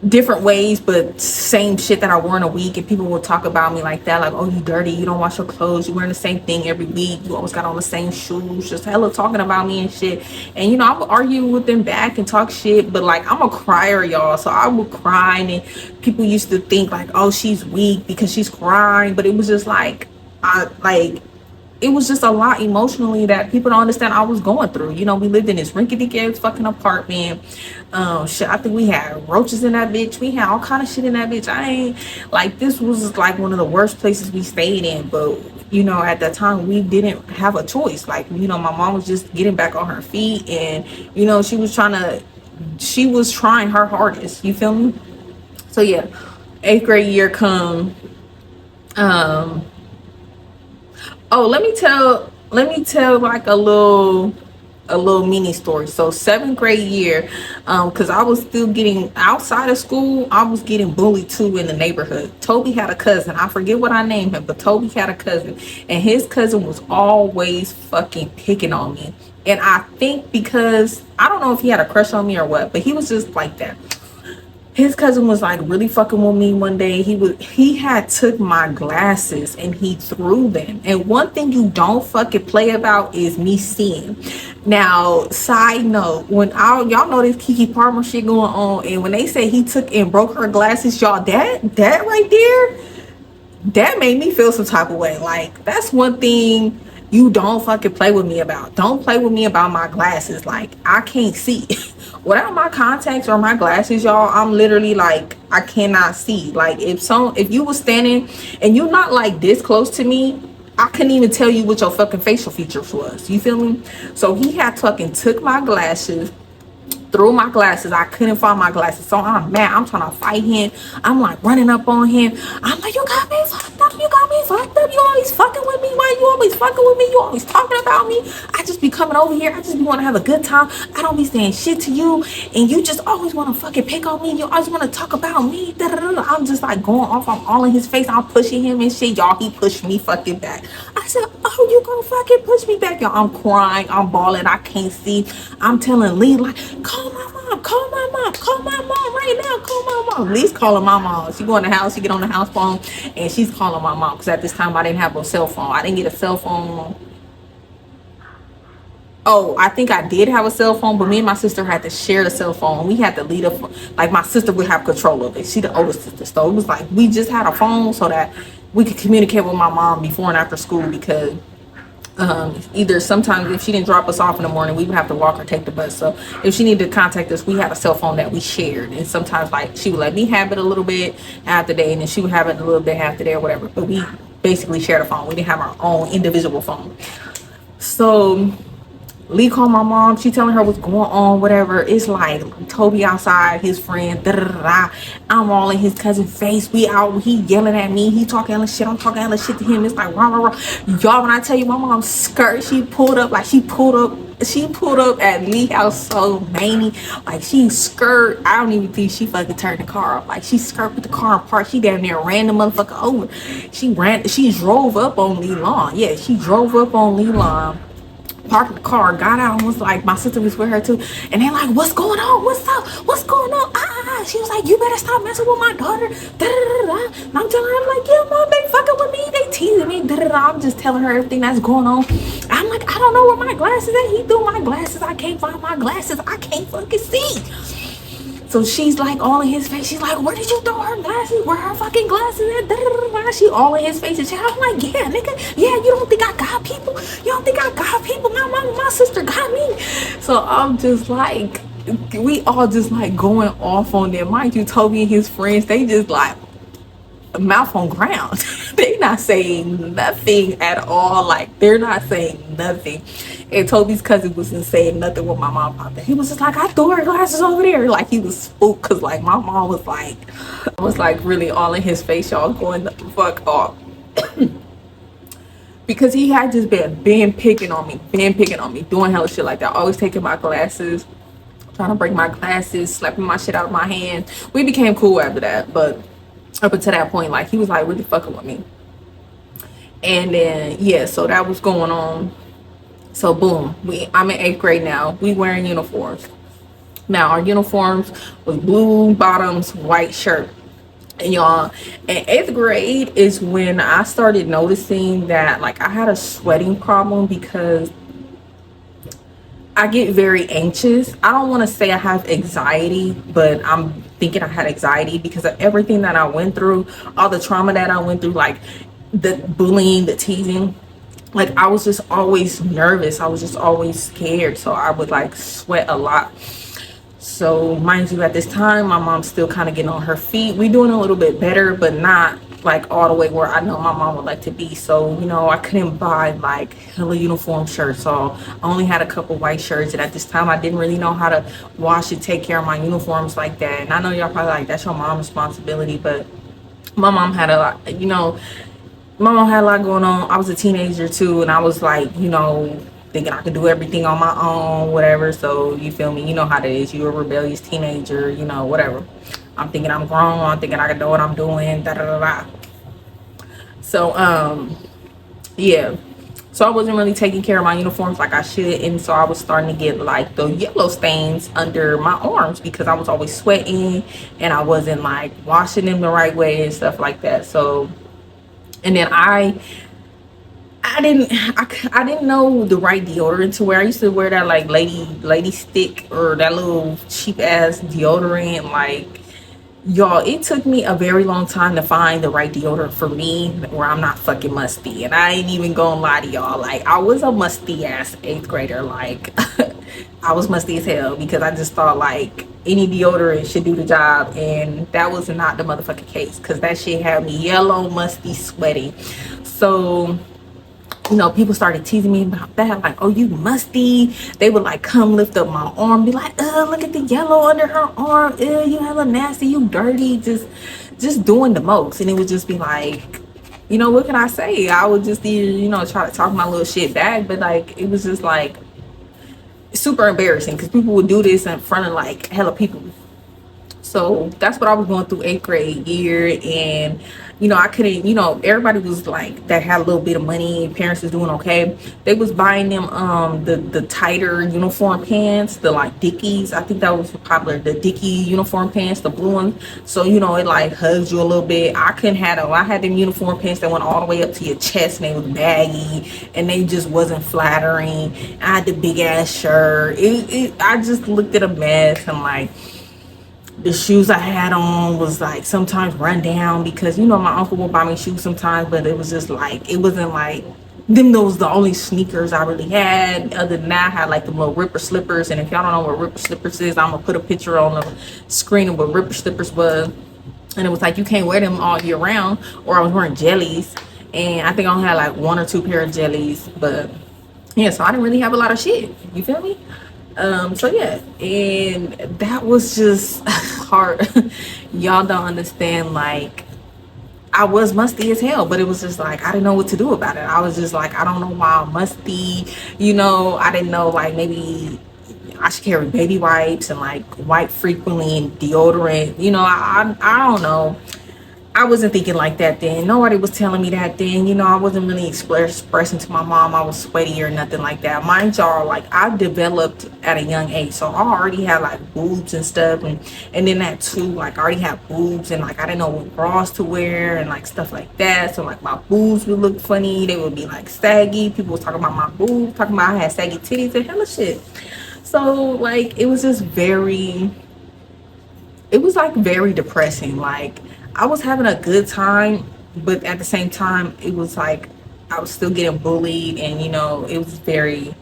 different ways, but same shit that I wore in a week, and people would talk about me like that, like, oh, you dirty, you don't wash your clothes, you wearing the same thing every week, you always got on the same shoes, just hella talking about me and shit. And you know, I would argue with them back and talk shit, but like I'm a crier, y'all, so I would cry, and people used to think like, oh, she's weak because she's crying, but it was just like it was just a lot emotionally that people don't understand I was going through. You know, we lived in this rinky-dink ass fucking apartment. Shit, I think we had roaches in that bitch. We had all kind of shit in that bitch. I ain't like, this was like one of the worst places we stayed in. But you know, at that time we didn't have a choice. Like, you know, my mom was just getting back on her feet, and you know, she was trying her hardest. You feel me? So yeah, 8th grade year come. Oh, let me tell let me tell like a little mini story. So 7th grade year, because I was still getting outside of school, I was getting bullied too in the neighborhood. Toby had a cousin. I forget what I named him, but Toby had a cousin, and his cousin was always fucking picking on me. And I think because I don't know if he had a crush on me or what, but he was just like that. His cousin was like really fucking with me one day. He had took my glasses and he threw them. And one thing you don't fucking play about is me seeing. Now, side note, when y'all know this Kiki Palmer shit going on, and when they say he took and broke her glasses, y'all, that right there, that made me feel some type of way. Like, that's one thing you don't fucking play with me about. Don't play with me about my glasses. Like, I can't see. Without my contacts or my glasses, y'all, I'm literally like, I cannot see. Like, if you was standing and you're not like this close to me, I couldn't even tell you what your fucking facial features was. You feel me? So he had fucking took my glasses, threw my glasses. I couldn't find my glasses, so I'm mad. I'm trying to fight him. I'm like running up on him. I'm like, you got me fucked up. You got me fucked up. You always fucking with me. Why you always fucking with me? You always talking about me. I just be coming over here. I just be want to have a good time. I don't be saying shit to you, and you just always want to fucking pick on me. You always want to talk about me. Da-da-da-da. I'm just like going off. I'm all in his face. I'm pushing him and shit. Y'all, he pushed me fucking back. I said, oh, you gonna fucking push me back? Y'all, I'm crying. I'm bawling. I can't see. I'm telling Lee, like, call my mom, call my mom, call my mom right now, call my mom. Lee's calling my mom. She go in the house, she get on the house phone, and she's calling my mom, because at this time I didn't have a cell phone. I didn't get a cell phone. Oh, I think I did have a cell phone, but me and my sister had to share the cell phone. We had to lead a, like, my sister would have control of it. She the oldest sister, so it was like we just had a phone so that we could communicate with my mom before and after school, because either sometimes if she didn't drop us off in the morning, we would have to walk or take the bus. So if she needed to contact us, we had a cell phone that we shared, and sometimes like she would let me have it a little bit half the day, and then she would have it a little bit half the day or whatever, but we basically shared a phone. We didn't have our own individual phone. So Lee called my mom. She telling her what's going on, whatever. It's like Toby outside, his friend. Da, da, da, da. I'm all in his cousin's face. We out. He yelling at me. He talking hella shit. I'm talking hella shit to him. It's like rah, rah, rah. Y'all, when I tell you my mom's skirt, she pulled up at Lee house so manny. Like, she skirt. I don't even think she fucking turned the car up. Like, she skirt with the car in park. She damn near ran the motherfucker over. She drove up on Lee lawn. Yeah, she drove up on Lee lawn, parked the car, got out, and was like, my sister was with her too, and they're like, what's going on, what's up, what's going on? She was like, you better stop messing with my daughter. Da, da, da, da. And I'm telling her, I'm like, yeah, mom, they fucking with me, they teasing me. Da, da, da. I'm just telling her everything that's going on. I'm like, I don't know where my glasses at. He threw my glasses. I can't find my glasses. I can't fucking see. So she's like all in his face. She's like, where did you throw her glasses? Where her fucking glasses at? Da, da, da, da. She all in his face. And I'm like, yeah, nigga. Yeah, you don't think I got people? You don't think I got people? My mama, my sister got me. So I'm just like, we all just like going off on them. Mind you, Toby and his friends, they just like mouth on ground. They not saying nothing at all. Like, they're not saying nothing. And Toby's cousin wasn't saying nothing with my mom about that. He was just like, I threw her glasses over there. Like, he was spooked, because like my mom was like really all in his face, y'all, going the fuck off. Because he had just been picking on me, doing hella shit like that, always taking my glasses, trying to break my glasses, slapping my shit out of my hand. We became cool after that, but up until that point, like, he was like really fucking with me. And then yeah, so that was going on. So boom, I'm in 8th grade now. We wearing uniforms. Now our uniforms was blue bottoms, white shirt. And y'all, in 8th grade is when I started noticing that like I had a sweating problem, because I get very anxious. I don't want to say I have anxiety, but I'm thinking I had anxiety because of everything that I went through, all the trauma that I went through, like the bullying, the teasing. Like, I was just always nervous. I was just always scared. So I would like sweat a lot. So mind you, at this time, my mom's still kind of getting on her feet. We doing a little bit better, but not like all the way where I know my mom would like to be. So, you know, I couldn't buy like hella uniform shirts. So I only had a couple white shirts. And at this time, I didn't really know how to wash and take care of my uniforms like that. And I know y'all probably like, that's your mom's responsibility. But my mom had a lot, you know, my mom had a lot going on. I was a teenager too, and I was like, you know, thinking I could do everything on my own, whatever. So you feel me? You know how that is. You're a rebellious teenager, you know, whatever. I'm thinking I'm grown. I'm thinking I can know what I'm doing. Da da da da. So yeah. So I wasn't really taking care of my uniforms like I should, and so I was starting to get like the yellow stains under my arms because I was always sweating and I wasn't like washing them the right way and stuff like that. So, and then I didn't know the right deodorant to wear. I used to wear that like lady stick or that little cheap ass deodorant. Like, y'all, it took me a very long time to find the right deodorant for me where I'm not fucking musty. And I ain't even gonna lie to y'all, like I was a musty ass 8th grader. Like I was musty as hell because I just thought like any deodorant should do the job, and that was not the motherfucking case because that shit had me yellow, musty, sweaty. So, you know, people started teasing me about that, like, oh, you musty. They would like come lift up my arm, be like, look at the yellow under her arm, you hella nasty, you dirty, just doing the most. And it would just be like, you know, what can I say? I would just either, you know, try to talk my little shit back, but like it was just like super embarrassing because people would do this in front of like hella people. So that's what I was going through 8th grade year. And you know, I couldn't, you know, everybody was like that had a little bit of money, parents was doing okay, they was buying them the tighter uniform pants, the like Dickies. I think that was popular, the Dickie uniform pants, the blue ones. So you know, it like hugs you a little bit. I couldn't have them. I had them uniform pants that went all the way up to your chest and they was baggy and they just wasn't flattering. I had the big ass shirt. I just looked at a mess. And like the shoes I had on was like sometimes run down because, you know, my uncle would buy me shoes sometimes, but it was just like, it wasn't like them. Those the only sneakers I really had. Other than that, I had like the little ripper slippers. And if y'all don't know what ripper slippers is, I'm gonna put a picture on the screen of what ripper slippers was. And it was like, you can't wear them all year round. Or I was wearing jellies, and I think I only had like 1 or 2 pair of jellies. But yeah, so I didn't really have a lot of shit, you feel me? So yeah, and that was just hard. Y'all don't understand, like I was musty as hell, but it was just like I didn't know what to do about it. I was just like, I don't know why I'm musty, you know. I didn't know, like maybe I should carry baby wipes and like wipe frequently and deodorant, you know. I don't know. I wasn't thinking like that then. Nobody was telling me that then. You know, I wasn't really expressing to my mom I was sweaty or nothing like that. Mind y'all, like I developed at a young age. So I already had like boobs and stuff. And then that too, like I already had boobs and like I didn't know what bras to wear and like stuff like that. So like my boobs would look funny. They would be like saggy. People was talking about my boobs, talking about I had saggy titties and hella shit. So like it was just very depressing. Like I was having a good time, but at the same time, it was like I was still getting bullied, and you know, it was very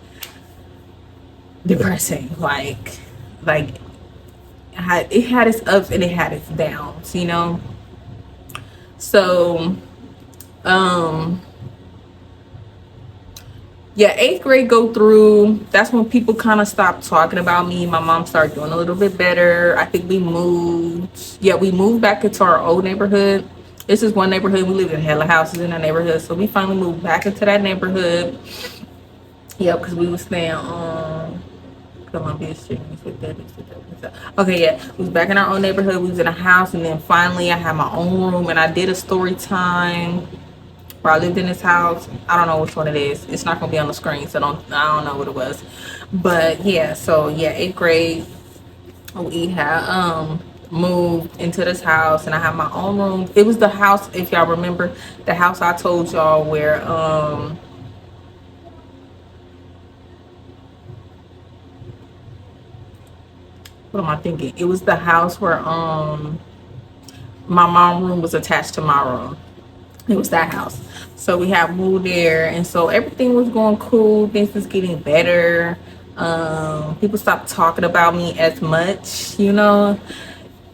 depressing. Like it had its ups and it had its downs, you know. So, yeah, 8th grade go through. That's when people kind of stopped talking about me. My mom started doing a little bit better. I think we moved. Yeah, we moved back into our old neighborhood. This is one neighborhood. We lived in hella houses in that neighborhood. So we finally moved back into that neighborhood. Yeah, because we was staying on Columbia Street. Okay, yeah. We was back in our own neighborhood. We was in a house. And then finally I had my own room. And I did a story time where I lived in this house. I don't know which one it is. It's not gonna be on the screen, so I don't know what it was. But yeah, so yeah, 8th grade we had moved into this house and I had my own room. It was the house, if y'all remember, the house I told y'all where what am I thinking? It was the house where my mom's room was attached to my room. It was that house. So we had moved there, and so everything was going cool. Things was getting better. People stopped talking about me as much, you know.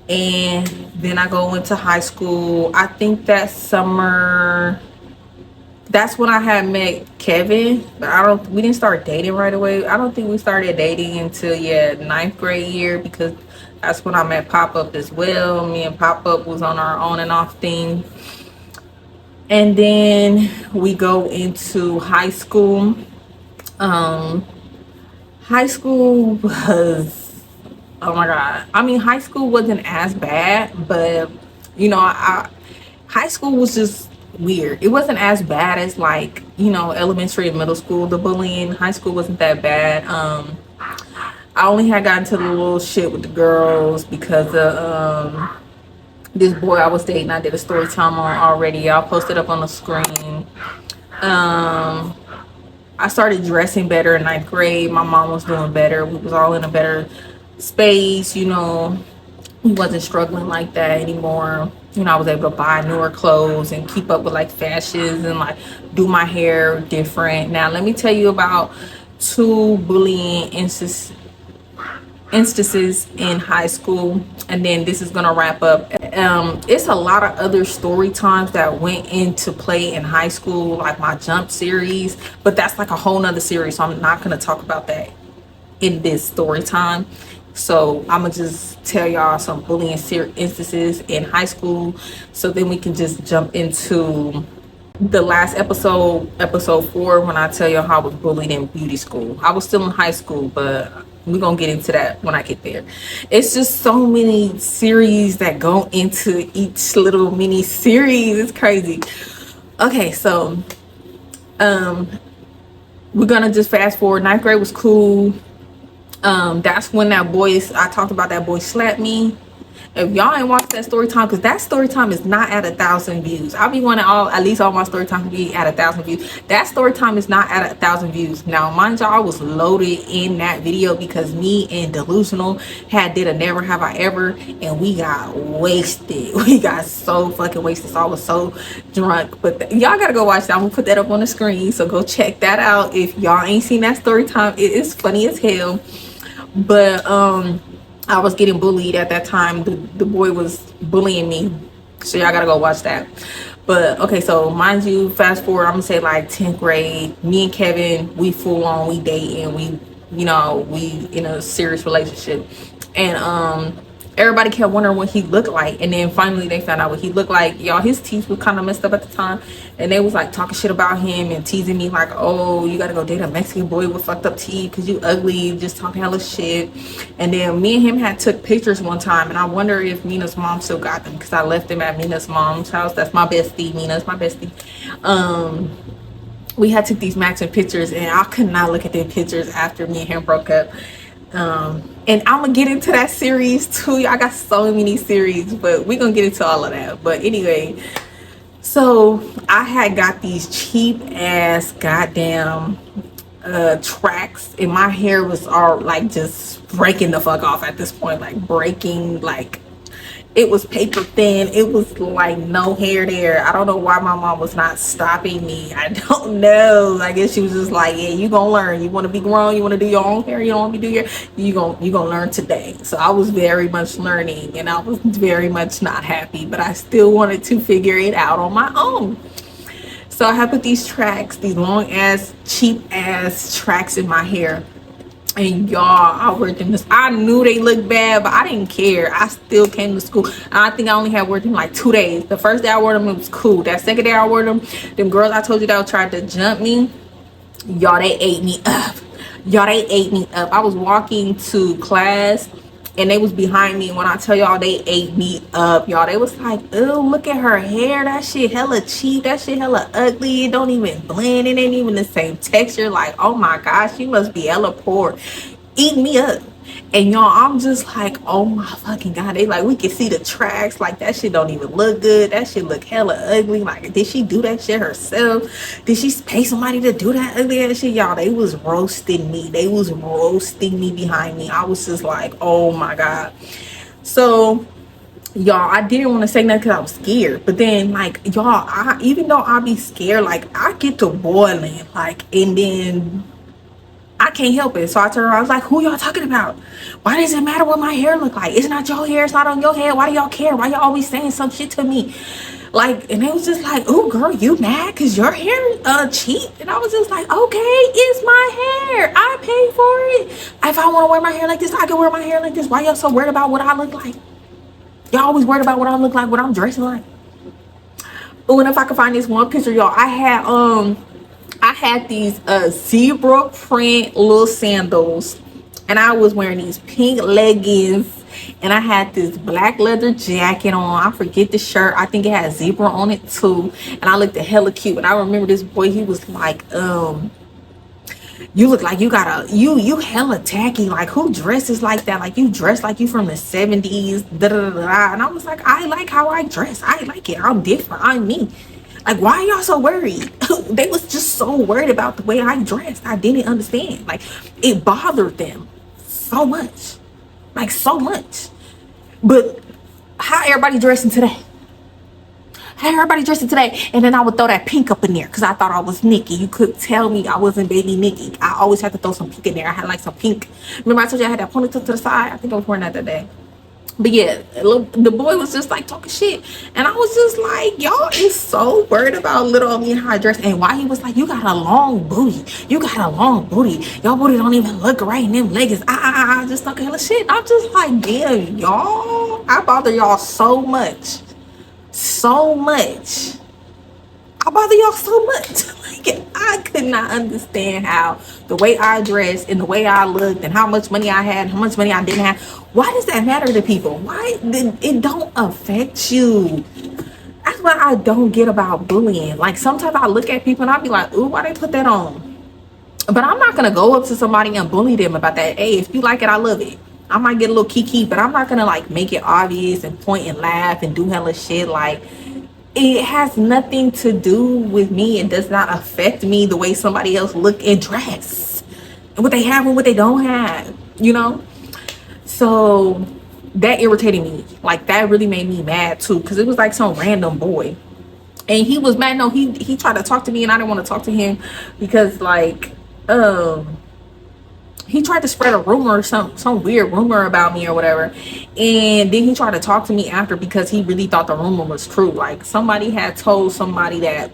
And then I go into high school. I think that summer, that's when I had met Kevin, but we didn't start dating right away. I don't think we started dating until 9th grade year, because that's when I met Pop Up as well. Me and Pop Up was on our on and off thing. And then we go into high school. Um, High school was, oh my God. I mean, high school wasn't as bad, but high school was just weird. It wasn't as bad as like, elementary and middle school, the bullying. High school wasn't that bad. I only had gotten to the little shit with the girls because of this boy I was dating. I did a story time on already. I'll post it up on the screen. I started dressing better in ninth grade. My mom was doing better. We was all in a better space, We wasn't struggling like that anymore. I was able to buy newer clothes and keep up with like fashions and like do my hair different. Now let me tell you about two bullying instances in high school, and then this is gonna wrap up. It's a lot of other story times that went into play in high school, like my jump series, but that's like a whole nother series, so I'm not gonna talk about that in this story time. So I'm gonna just tell y'all some bullying instances in high school, so then we can just jump into the last episode 4, when I tell you how I was bullied in beauty school. I was still in high school, but we're gonna get into that when I get there. It's just so many series that go into each little mini series. It's crazy. Okay, so we're gonna just fast forward. Ninth grade was cool. That's when I talked about that boy slapped me. If y'all ain't watched that story time, because that story time is not at 1,000 views. I'll be wanting at least all my story time to be at 1,000 views. That story time is not at 1,000 views. Now, mind y'all, I was loaded in that video because me and Delusional did a never have I ever, and we got wasted. We got so fucking wasted. So I was so drunk. But y'all gotta go watch that. I'm gonna put that up on the screen. So go check that out if y'all ain't seen that story time. It is funny as hell. But I was getting bullied at that time. The boy was bullying me, so y'all gotta go watch that. But okay, so mind you, fast forward, I'm gonna say like 10th grade, me and Kevin, we full on, we dating, we in a serious relationship. And everybody kept wondering what he looked like, and then finally they found out what he looked like. Y'all, his teeth was kind of messed up at the time, and they was like talking shit about him and teasing me like, oh, you gotta go date a Mexican boy with fucked up teeth because you ugly, just talking hella shit. And then me and him had took pictures one time, and I wonder if Mina's mom still got them, because I left them at Mina's mom's house. That's my bestie. Mina's my bestie. We had took these matching pictures, and I could not look at their pictures after me and him broke up. And I'm gonna get into that series too. Y'all got so many series, but we're gonna get into all of that. But anyway, so I had got these cheap ass goddamn tracks, and my hair was all like just breaking the fuck off at this point, like breaking, like it was paper thin. It was like no hair there. I don't know why my mom was not stopping me. I don't know. I guess she was just like, yeah, you gonna learn. You want to be grown, you want to do your own hair, you don't want to do your, you gonna learn today. So I was very much learning, and I was very much not happy, but I still wanted to figure it out on my own. So I had put these tracks, these long ass cheap ass tracks in my hair. And y'all, I worked in this. I knew they looked bad, but I didn't care. I still came to school. I think I only had worked them like 2 days. The first day I wore them, it was cool. That second day I wore them girls I told you that tried to jump me, y'all, they ate me up. Y'all, they ate me up. I was walking to class, and they was behind me. When I tell y'all, they ate me up, y'all. They was like, oh, look at her hair. That shit hella cheap. That shit hella ugly. It don't even blend. It ain't even the same texture. Like, oh my gosh, she must be hella poor. Eat me up. And y'all, I'm just like, oh my fucking God. They like, we can see the tracks. Like, that shit don't even look good. That shit look hella ugly. Like, did she do that shit herself? Did she pay somebody to do that ugly ass shit? Y'all, they was roasting me. They was roasting me behind me. I was just like, oh my God. So y'all, I didn't want to say nothing because I was scared. But then, like, y'all, even though I be scared, like, I get to boiling, like, and then I can't help it. So I turned around, I was like, who y'all talking about? Why does it matter what my hair look like? It's not your hair, it's not on your head. Why do y'all care? Why y'all always saying some shit to me? Like, and it was just like, oh girl, you mad because your hair cheap? And I was just like, okay, it's my hair. I pay for it. If I want to wear my hair like this, I can wear my hair like this. Why y'all so worried about what I look like? Y'all always worried about what I look like, what I'm dressing like. Oh, and if I could find this one picture, y'all, I had these zebra print little sandals, and I was wearing these pink leggings, and I had this black leather jacket on. I forget the shirt. I think it had zebra on it too, and I looked hella cute. And I remember this boy, he was like, you look like you got you hella tacky. Like, who dresses like that? Like, you dress like you from the 70s. Da, da, da, da. And I was like, I like how I dress. I like it. I'm different. I'm me. Like, why are y'all so worried? They was just so worried about the way I dressed. I didn't understand. Like, it bothered them so much. Like, so much. But how everybody dressing today? How everybody dressing today? And then I would throw that pink up in there because I thought I was Nikki. You could tell me I wasn't baby Nikki. I always had to throw some pink in there. I had like some pink. Remember I told you I had that ponytail to the side? I think I was wearing that day. But yeah, the boy was just like talking shit. And I was just like, y'all is so worried about little old me and how I dress. And why he was like, you got a long booty. You got a long booty. Y'all booty don't even look right in them leggings. Just talking hella shit. I'm just like, damn, y'all. I bother y'all so much. So much. I bother y'all so much. Like, I could not understand how the way I dressed and the way I looked and how much money I had, how much money I didn't have. Why does that matter to people? Why it don't affect you? That's what I don't get about bullying. Like, sometimes I look at people and I'll be like, ooh, why they put that on? But I'm not gonna go up to somebody and bully them about that. Hey, if you like it, I love it. I might get a little kiki, but I'm not gonna like make it obvious and point and laugh and do hella shit. Like, it has nothing to do with me. It does not affect me the way somebody else look and dress and what they have and what they don't have, you know? So that irritated me. Like, that really made me mad too, because it was like some random boy. And he was mad. No, he tried to talk to me and I didn't want to talk to him because like he tried to spread a rumor, some weird rumor about me or whatever. And then he tried to talk to me after because he really thought the rumor was true. Like, somebody had told somebody that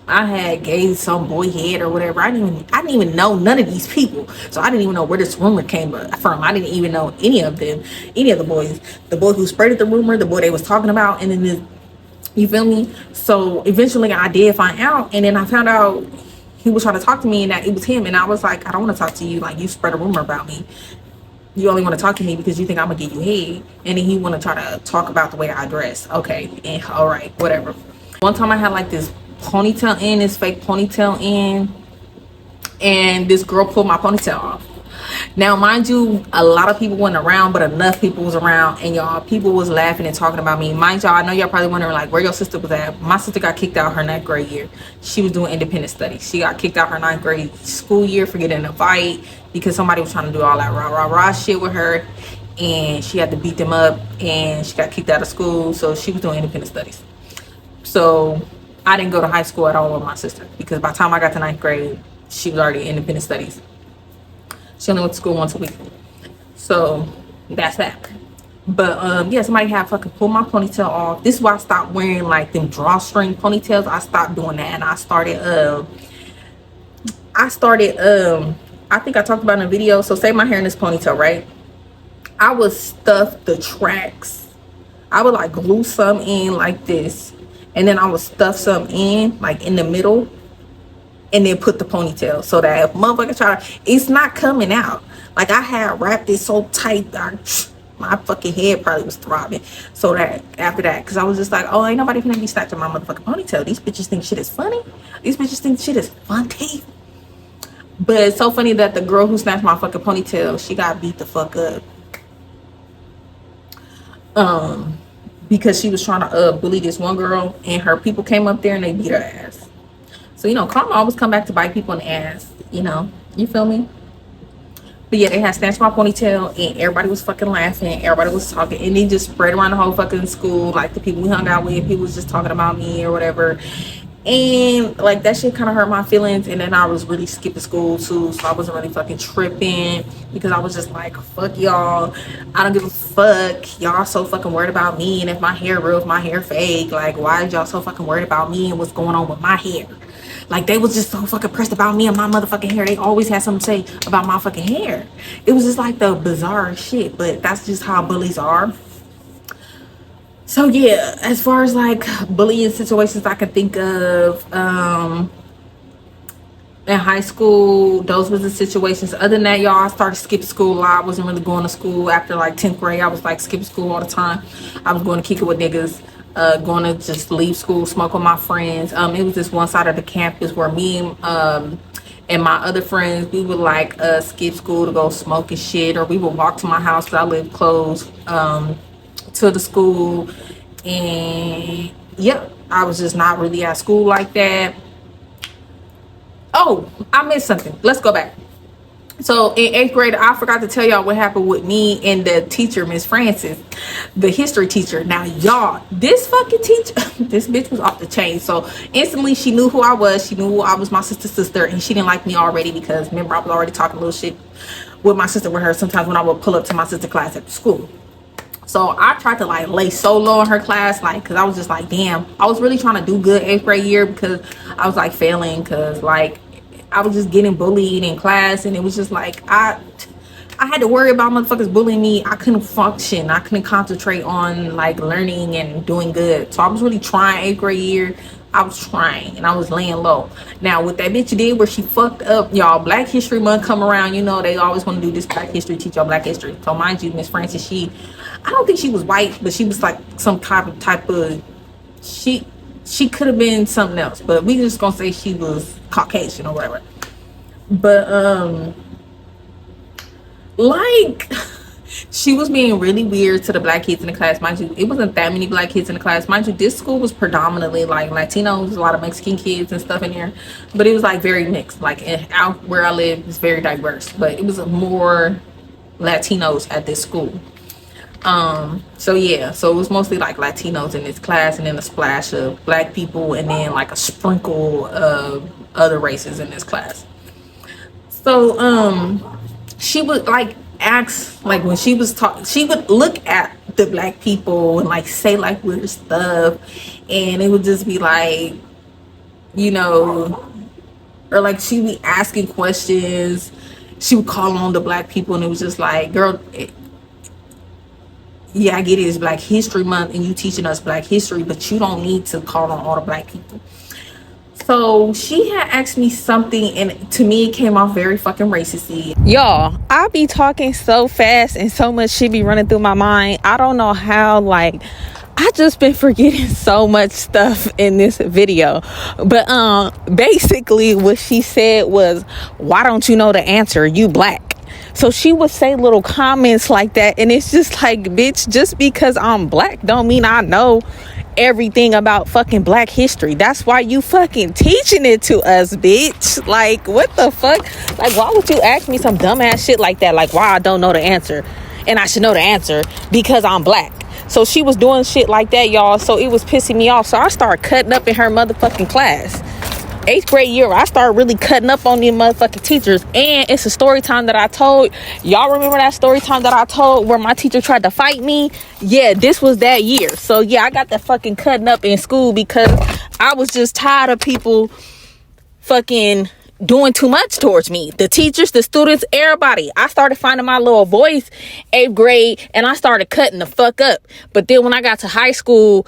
I had gave some boy head or whatever. I didn't even know none of these people. So I didn't even know where this rumor came from. I didn't even know any of them, any of the boys. The boy who spread the rumor, the boy they was talking about, and then this, you feel me? So eventually I did find out, and then I found out he was trying to talk to me and that it was him. And I was like, I don't want to talk to you. Like, you spread a rumor about me. You only want to talk to me because you think I'm gonna give you head. And then he want to try to talk about the way I dress. Okay, and all right, whatever. One time I had like this ponytail in, this fake ponytail in, and this girl pulled my ponytail off. Now, mind you, a lot of people weren't around, but enough people was around, and y'all, people was laughing and talking about me. Mind y'all, I know y'all probably wondering like where your sister was at. My sister got kicked out her 9th grade year. She was doing independent studies. She got kicked out her 9th grade school year for getting in a fight because somebody was trying to do all that rah shit with her, and she had to beat them up, and she got kicked out of school. So she was doing independent studies. So I didn't go to high school at all with my sister because by the time I got to 9th grade, she was already in independent studies. She only went to school once a week. So that's that. But yeah, somebody had fucking pulled my ponytail off. This is why I stopped wearing like them drawstring ponytails. I stopped doing that, and I started I think I talked about in a video. So say my hair in this ponytail, right? I would stuff the tracks. I would like glue some in like this, and then I would stuff some in like in the middle, and then put the ponytail so that if motherfucker try, it's not coming out. Like, I had wrapped it so tight, my fucking head probably was throbbing. So that after that, because I was just like, oh, ain't nobody gonna be snatching my motherfucking ponytail. These bitches think shit is funny. These bitches think shit is funny. But it's so funny that the girl who snatched my fucking ponytail, she got beat the fuck up. Because she was trying to bully this one girl, and her people came up there and they beat her ass. So, you know, karma always come back to bite people in the ass, you know, you feel me? But yeah, they had snatched my ponytail, and everybody was fucking laughing, everybody was talking, and they just spread around the whole fucking school. Like, the people we hung out with, people was just talking about me or whatever. And like, that shit kind of hurt my feelings. And then I was really skipping school too, so I wasn't really fucking tripping because I was just like, fuck y'all, I don't give a fuck. Y'all so fucking worried about me, and if my hair real, if my hair fake, like, why is y'all so fucking worried about me and what's going on with my hair? Like, they was just so fucking pressed about me and my motherfucking hair. They always had something to say about my fucking hair. It was just like the bizarre shit, but that's just how bullies are. So yeah, as far as like bullying situations I can think of, in high school, those was the situations. Other than that, y'all, I started skipping school a lot. I wasn't really going to school after like 10th grade. I was like skipping school all the time. I was going to kick it with niggas, going to just leave school, smoke with my friends. It was this one side of the campus where me and my other friends, we would like skip school to go smoke and shit, or we would walk to my house because I lived close to the school. And yep, I was just not really at school like that. Oh, I missed something. Let's go back. So in 8th grade, I forgot to tell y'all what happened with me and the teacher, Miss Francis, the history teacher. Now, y'all, this fucking teacher, this bitch was off the chain. So instantly, she knew who I was. She knew I was my sister's sister, and she didn't like me already because remember, I was already talking a little shit with my sister with her sometimes when I would pull up to my sister class at school. So I tried to like lay so low in her class, like, cause I was just like, damn, I was really trying to do good 8th grade year because I was like failing, cause like I was just getting bullied in class, and it was just like I had to worry about motherfuckers bullying me. I couldn't function. I couldn't concentrate on like learning and doing good. So I was really trying 8th grade year. I was trying and I was laying low. Now what that bitch did where she fucked up, y'all, Black History Month come around, you know, they always want to do this Black History, teach y'all Black history. So mind you, Miss Francis, I don't think she was white, but she was like some type of she could have been something else, but we just gonna say she was Caucasian or whatever. But like she was being really weird to the Black kids in the class. Mind you, it wasn't that many Black kids in the class. Mind you, this school was predominantly like Latinos, a lot of Mexican kids and stuff in there, but it was like very mixed. Like out where I live, it's very diverse, but it was more Latinos at this school. So yeah, so it was mostly like Latinos in this class, and then a splash of Black people, and then like a sprinkle of other races in this class. So she would like ask, like when she was talking, she would look at the Black people and like say like weird stuff, and it would just be like, you know, or like she would be asking questions. She would call on the Black people, and it was just like, girl, yeah, I get it, it's Black History Month and you teaching us Black history, but you don't need to call on all the Black people. So she had asked me something, and to me it came off very fucking racisty. Y'all, I be talking so fast and so much shit be running through my mind. I don't know how, like, I just been forgetting so much stuff in this video. But basically what she said was, why don't you know the answer? You Black. So she would say little comments like that, and it's just like, bitch, just because I'm Black don't mean I know everything about fucking Black history. That's why you fucking teaching it to us, bitch. Like, what the fuck? Like, why would you ask me some dumbass shit like that? Like, why I don't know the answer, and I should know the answer because I'm Black. So she was doing shit like that, y'all. So it was pissing me off. So I started cutting up in her motherfucking class. 8th grade year, I started really cutting up on these motherfucking teachers. And it's a story time that I told. Y'all remember that story time that I told where my teacher tried to fight me? Yeah, this was that year. So yeah, I got that fucking cutting up in school because I was just tired of people fucking doing too much towards me. The teachers, the students, everybody. I started finding my little voice 8th grade, and I started cutting the fuck up. But then when I got to high school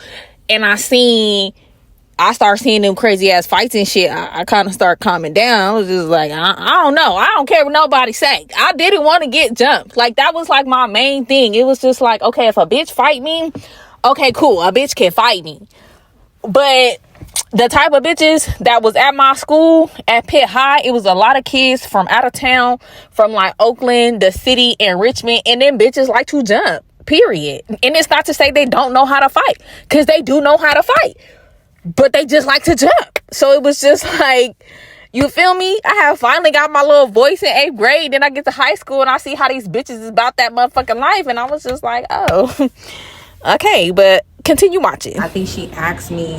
and I started seeing them crazy ass fights and shit, I kind of started calming down. I was just like, I don't know. I don't care what nobody say. I didn't want to get jumped. Like, that was like my main thing. It was just like, okay, if a bitch fight me, okay, cool. A bitch can fight me. But the type of bitches that was at my school at Pitt High, it was a lot of kids from out of town, from like Oakland, the city, and Richmond. And them bitches like to jump, period. And it's not to say they don't know how to fight, because they do know how to fight. But they just like to jump. So it was just like, you feel me? I have finally got my little voice in 8th grade. Then I get to high school and I see how these bitches is about that motherfucking life. And I was just like, oh, okay. But continue watching. I think she asked me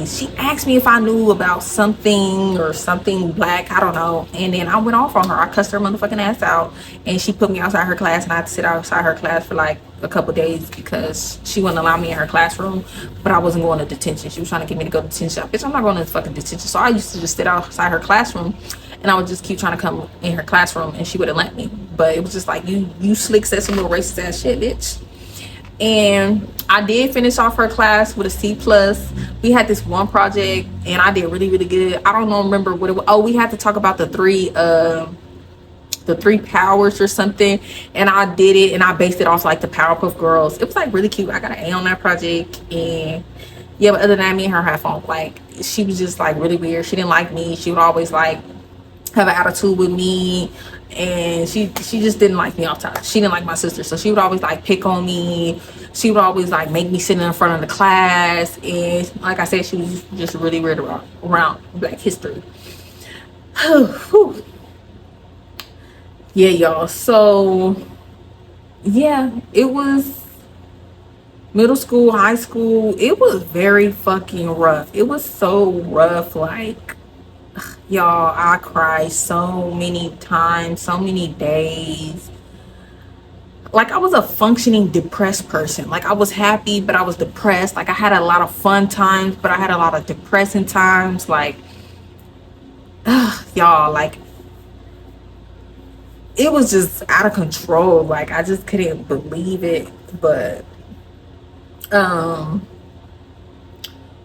if I knew about something or something Black, I don't know. And then I went off on her. I cussed her motherfucking ass out, and she put me outside her class, and I had to sit outside her class for like a couple days because she wouldn't allow me in her classroom, but I wasn't going to detention. She was trying to get me to go to detention. Bitch, I'm not going to fucking detention. So I used to just sit outside her classroom, and I would just keep trying to come in her classroom, and she wouldn't let me. But it was just like, you slick said some little racist ass shit, bitch. And I did finish off her class with a C+. We had this one project and I did really, really good. I don't know, remember what it was. Oh, we had to talk about the three powers or something, and I did it, and I based it off like the Powerpuff Girls. It was like really cute. I got an A on that project, and yeah, but other than that, me and her had fun. Like, she was just like really weird. She didn't like me. She would always like have an attitude with me, and she just didn't like me off top. She didn't like my sister, so she would always like pick on me. She would always like make me sit in front of the class, and like I said, she was just really weird around Black history. Whew. Yeah, y'all. So yeah, it was middle school, high school. It was very fucking rough. It was so rough. Like, y'all, I cried so many times, so many days. Like, I was a functioning depressed person. Like, I was happy, but I was depressed. Like, I had a lot of fun times, but I had a lot of depressing times. Like, y'all, like, it was just out of control. Like, I just couldn't believe it. But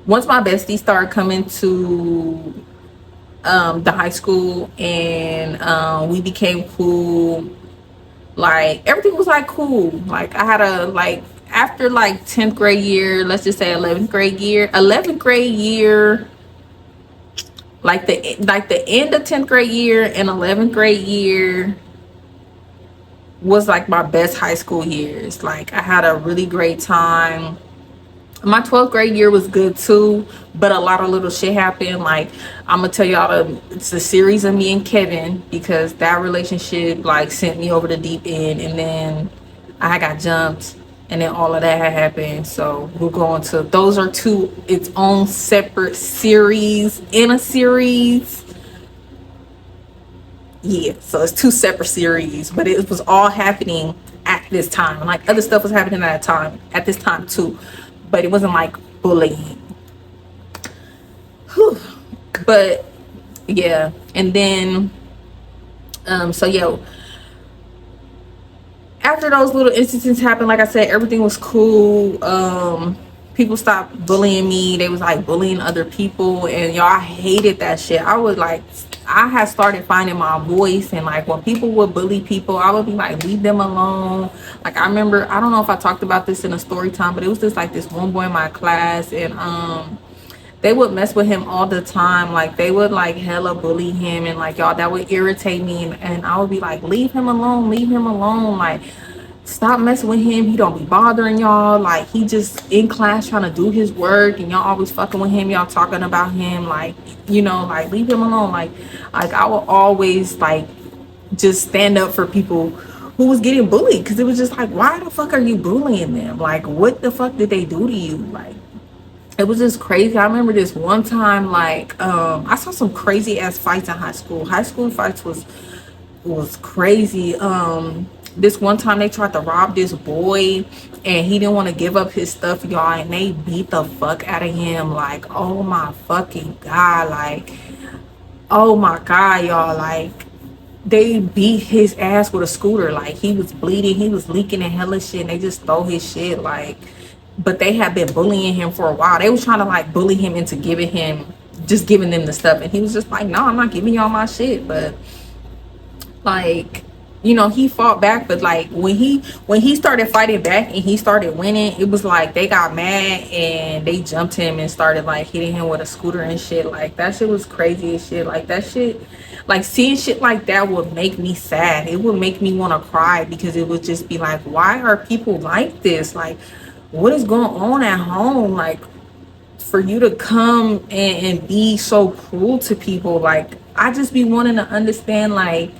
once my bestie started coming to the high school, and we became cool, like everything was like cool. Like, I had a, like, after like 10th grade year, let's just say 11th grade year, like the end of 10th grade year and 11th grade year was like my best high school years. Like, I had a really great time. My 12th grade year was good too, but a lot of little shit happened. Like, I'm gonna tell y'all, it's a series of me and Kevin, because that relationship like sent me over the deep end, and then I got jumped, and then all of that had happened. So we're going to, those are two its own separate series in a series. Yeah, so it's two separate series, but it was all happening at this time. Like, other stuff was happening at this time too, but it wasn't like bullying. Whew. But yeah, and then so yeah, after those little instances happened, like I said, everything was cool. People stopped bullying me. They was like bullying other people, and y'all, I hated that shit. I had started finding my voice, and like when people would bully people, I would be like, leave them alone. Like, I remember, I don't know if I talked about this in a story time, but it was just like this one boy in my class, and they would mess with him all the time. Like, they would like hella bully him, and like, y'all, that would irritate me, and I would be like, leave him alone, like, stop messing with him. He don't be bothering y'all. Like, he just in class trying to do his work, and y'all always fucking with him, y'all talking about him. Like, you know, like, leave him alone. Like I will always like just stand up for people who was getting bullied, because it was just like, why the fuck are you bullying them? Like, what the fuck did they do to you? Like, it was just crazy. I remember this one time, like, I saw some crazy ass fights in high school. High school fights was crazy. This one time they tried to rob this boy, and he didn't want to give up his stuff, y'all, and they beat the fuck out of him. Like, oh my fucking god, like, oh my god, y'all, like, they beat his ass with a scooter. Like, he was bleeding, he was leaking and hella shit, and they just stole his shit. Like, but they had been bullying him for a while. They was trying to like bully him into giving them the stuff, and he was just like, no, I'm not giving y'all my shit. But like, you know, he fought back. But like, when he started fighting back and he started winning, it was like they got mad and they jumped him and started like hitting him with a scooter and shit. Like, that shit was crazy as shit. Like, that shit, like, seeing shit like that would make me sad. It would make me want to cry, because it would just be like, why are people like this? Like, what is going on at home? Like, for you to come and be so cruel to people. Like, I just be wanting to understand, like,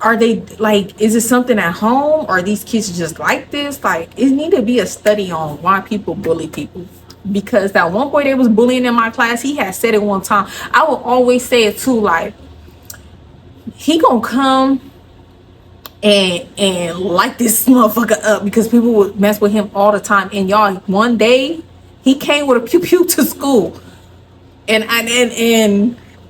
are they like, is it something at home, or are these kids just like this? Like, it need to be a study on why people bully people. Because that one boy that was bullying in my class, he had said it one time. I will always say it too, like, he gonna come and light this motherfucker up, because people would mess with him all the time. And y'all, one day he came with a pew pew to school, and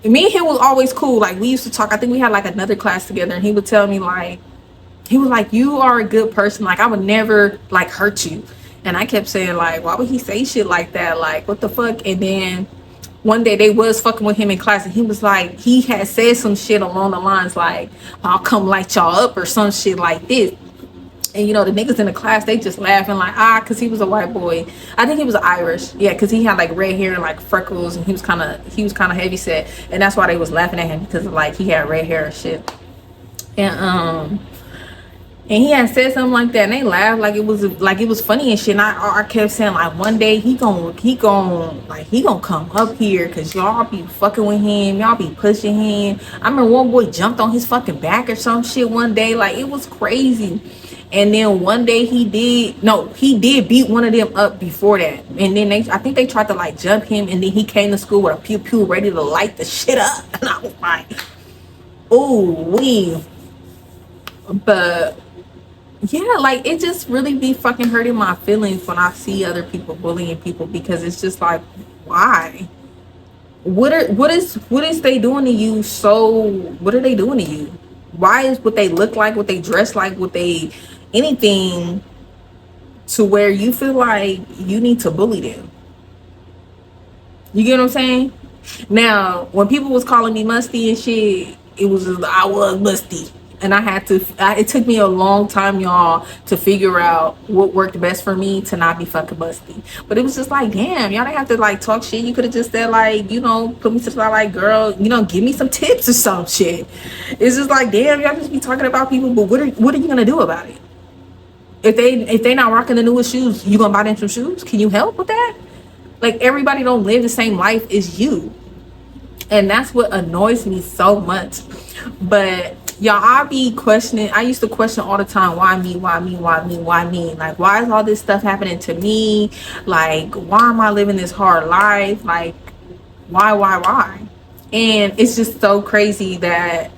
me and him was always cool. Like, we used to talk. I think we had like another class together, and he would tell me like, he was like, you are a good person, like I would never like hurt you. And I kept saying like, why would he say shit like that, like what the fuck? And then one day they was fucking with him in class, and he was like, he had said some shit along the lines like, I'll come light y'all up or some shit like this. And you know, the niggas in the class, they just laughing like, because he was a white boy. I think he was Irish. Yeah, because he had like red hair and like freckles, and he was kind of heavy set, and that's why they was laughing at him, because like he had red hair and shit. And he had said something like that, and they laughed like it was funny and shit. And I kept saying like, one day he gonna come up here, cause y'all be fucking with him, y'all be pushing him. I remember one boy jumped on his fucking back or some shit one day, like it was crazy. And then one day he did beat one of them up before that. And then I think they tried to like jump him, and then he came to school with a pew pew ready to light the shit up. And I was like, ooh wee. But yeah, like it just really be fucking hurting my feelings when I see other people bullying people, because it's just like, why? What is they doing to you? So what are they doing to you? Why is what they look like, what they dress like, what they anything to where you feel like you need to bully them? You get what I'm saying? Now, when people was calling me musty and shit, I was musty. And it took me a long time, y'all, to figure out what worked best for me to not be fucking musty. But it was just like, damn, y'all didn't have to like talk shit. You could have just said like, you know, put me to the spot like, girl, you know, give me some tips or some shit. It's just like, damn, y'all just be talking about people, but what are you gonna do about it? If they not rocking the newest shoes, you gonna buy them some shoes? Can you help with that? Like, everybody don't live the same life as you. And that's what annoys me so much. But y'all, I used to question all the time, why me? Like, why is all this stuff happening to me? Like, why am I living this hard life? Like, why? And it's just so crazy that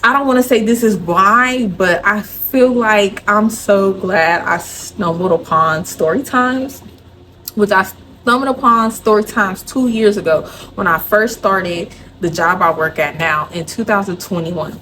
I don't want to say this is why, but I feel like I'm so glad I stumbled upon Storytimes, which I stumbled upon Storytimes 2 years ago when I first started the job I work at now in 2021.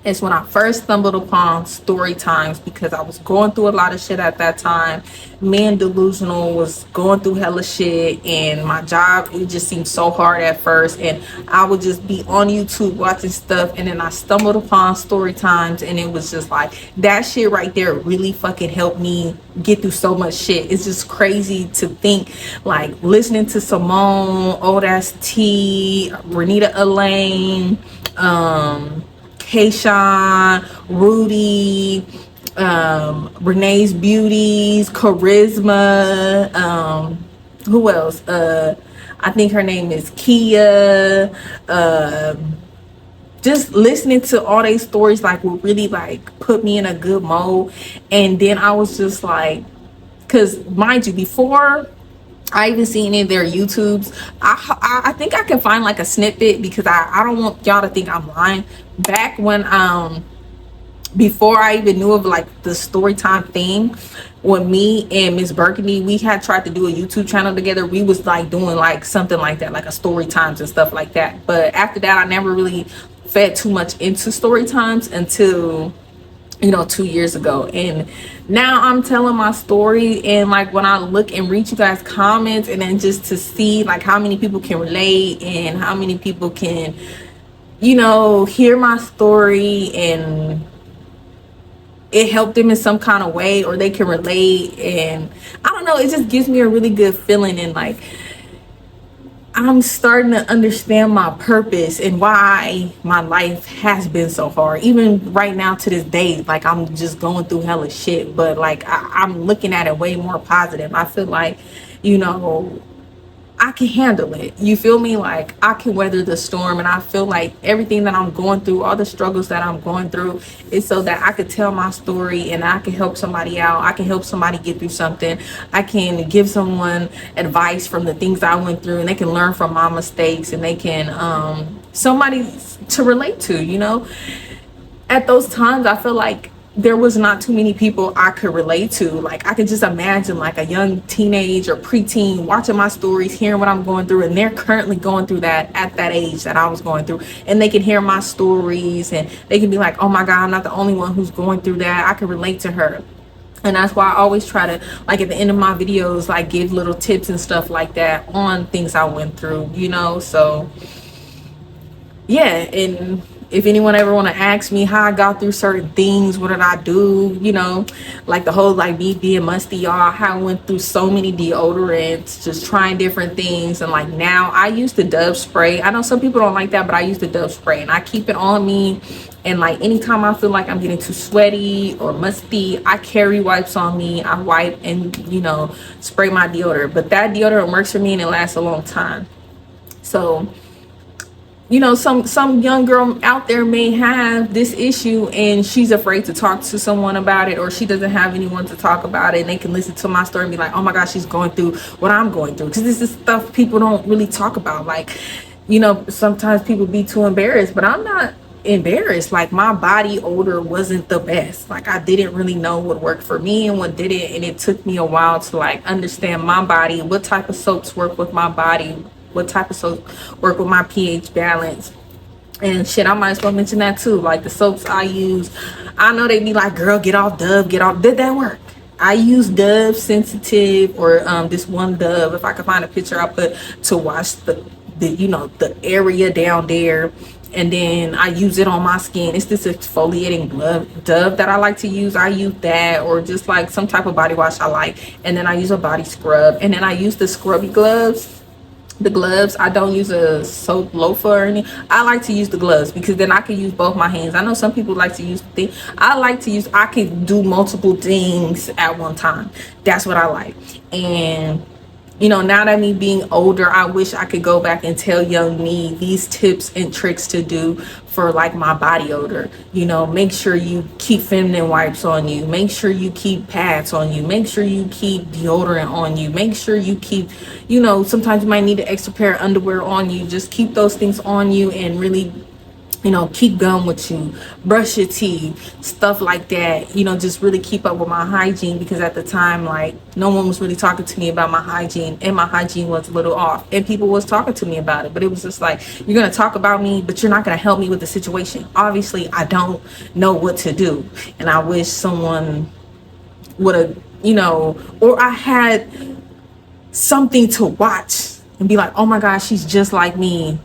It's when I first stumbled upon Storytimes, because I was going through a lot of shit at that time. Me and Delusional was going through hella shit, and my job, it just seemed so hard at first, and I would just be on YouTube watching stuff, and then I stumbled upon Storytimes, and it was just like, that shit right there really fucking helped me get through so much shit. It's just crazy to think, like, listening to Simone, Old Ass T, Renita Elaine, Kayshawn, Rudy, Renee's Beauties, Charisma, who else? I think her name is Kia. Just listening to all these stories like would really like put me in a good mode. And then I was just like, because mind you, before I even seen in their YouTubes, I think I can find like a snippet, because I don't want y'all to think I'm lying. Back when before I even knew of like the Storytime thing, when me and Miss Burgundy, we had tried to do a YouTube channel together. We was like doing like something like that, like a Storytimes and stuff like that. But after that, I never really fed too much into Storytimes until, you know, 2 years ago. And now I'm telling my story, and like when I look and read you guys comments, and then just to see like how many people can relate and how many people can, you know, hear my story and it helped them in some kind of way, or they can relate. And I don't know, it just gives me a really good feeling. And like, I'm starting to understand my purpose and why my life has been so hard. Even right now to this day, like I'm just going through hella shit, but like I'm looking at it way more positive. I feel like, you know, I can handle it. You feel me? Like I can weather the storm. And I feel like everything that I'm going through, all the struggles that I'm going through, is so that I could tell my story and I can help somebody out. I can help somebody get through something. I can give someone advice from the things I went through, and they can learn from my mistakes, and they can somebody to relate to, you know. At those times I feel like there was not too many people I could relate to. Like, I could just imagine like a young teenage or preteen watching my stories, hearing what I'm going through, and they're currently going through that at that age that I was going through, and they can hear my stories and they can be like, oh my God, I'm not the only one who's going through that. I can relate to her. And that's why I always try to, like, at the end of my videos, like, give little tips and stuff like that on things I went through, you know. So yeah, and if anyone ever want to ask me how I got through certain things, what did I do, you know, like the whole like me being musty, y'all, how I went through so many deodorants, just trying different things. And like now I use the Dove spray. I know some people don't like that, but I use the Dove spray and I keep it on me. And like anytime I feel like I'm getting too sweaty or musty, I carry wipes on me. I wipe and, you know, spray my deodorant. But that deodorant works for me and it lasts a long time. So, you know, some young girl out there may have this issue and she's afraid to talk to someone about it, or she doesn't have anyone to talk about it, and they can listen to my story and be like, oh my gosh, she's going through what I'm going through. Because this is stuff people don't really talk about. Like, you know, sometimes people be too embarrassed, but I'm not embarrassed. Like, my body odor wasn't the best. Like, I didn't really know what worked for me and what didn't, and it took me a while to like understand my body and what type of soaps work with my body, what type of soap work with my pH balance. And shit, I might as well mention that too. Like the soaps I use, I know they be like, girl, get off Dove, get off. Did that work? I use Dove Sensitive, or this one Dove, if I can find a picture, I'll put, to wash the you know, the area down there. And then I use it on my skin. It's this exfoliating Dove that I like to use. I use that, or just like some type of body wash I like. And then I use a body scrub. And then I use the scrubby gloves. The gloves, I don't use a soap loafer or anything. I like to use the gloves because then I can use both my hands. I know some people like to use the thing. I can do multiple things at one time. That's what I like. And you know, now that me being older, I wish I could go back and tell young me these tips and tricks to do for like my body odor. You know, make sure you keep feminine wipes on you. Make sure you keep pads on you. Make sure you keep deodorant on you. Make sure you keep, you know, sometimes you might need an extra pair of underwear on you. Just keep those things on you and really, you know, keep going with you. Brush your teeth, stuff like that. You know, just really keep up with my hygiene, because at the time, like, no one was really talking to me about my hygiene, and my hygiene was a little off, and people was talking to me about it, but it was just like, you're gonna talk about me, but you're not gonna help me with the situation. Obviously, I don't know what to do, and I wish someone would have, you know, or I had something to watch and be like, oh my gosh, she's just like me.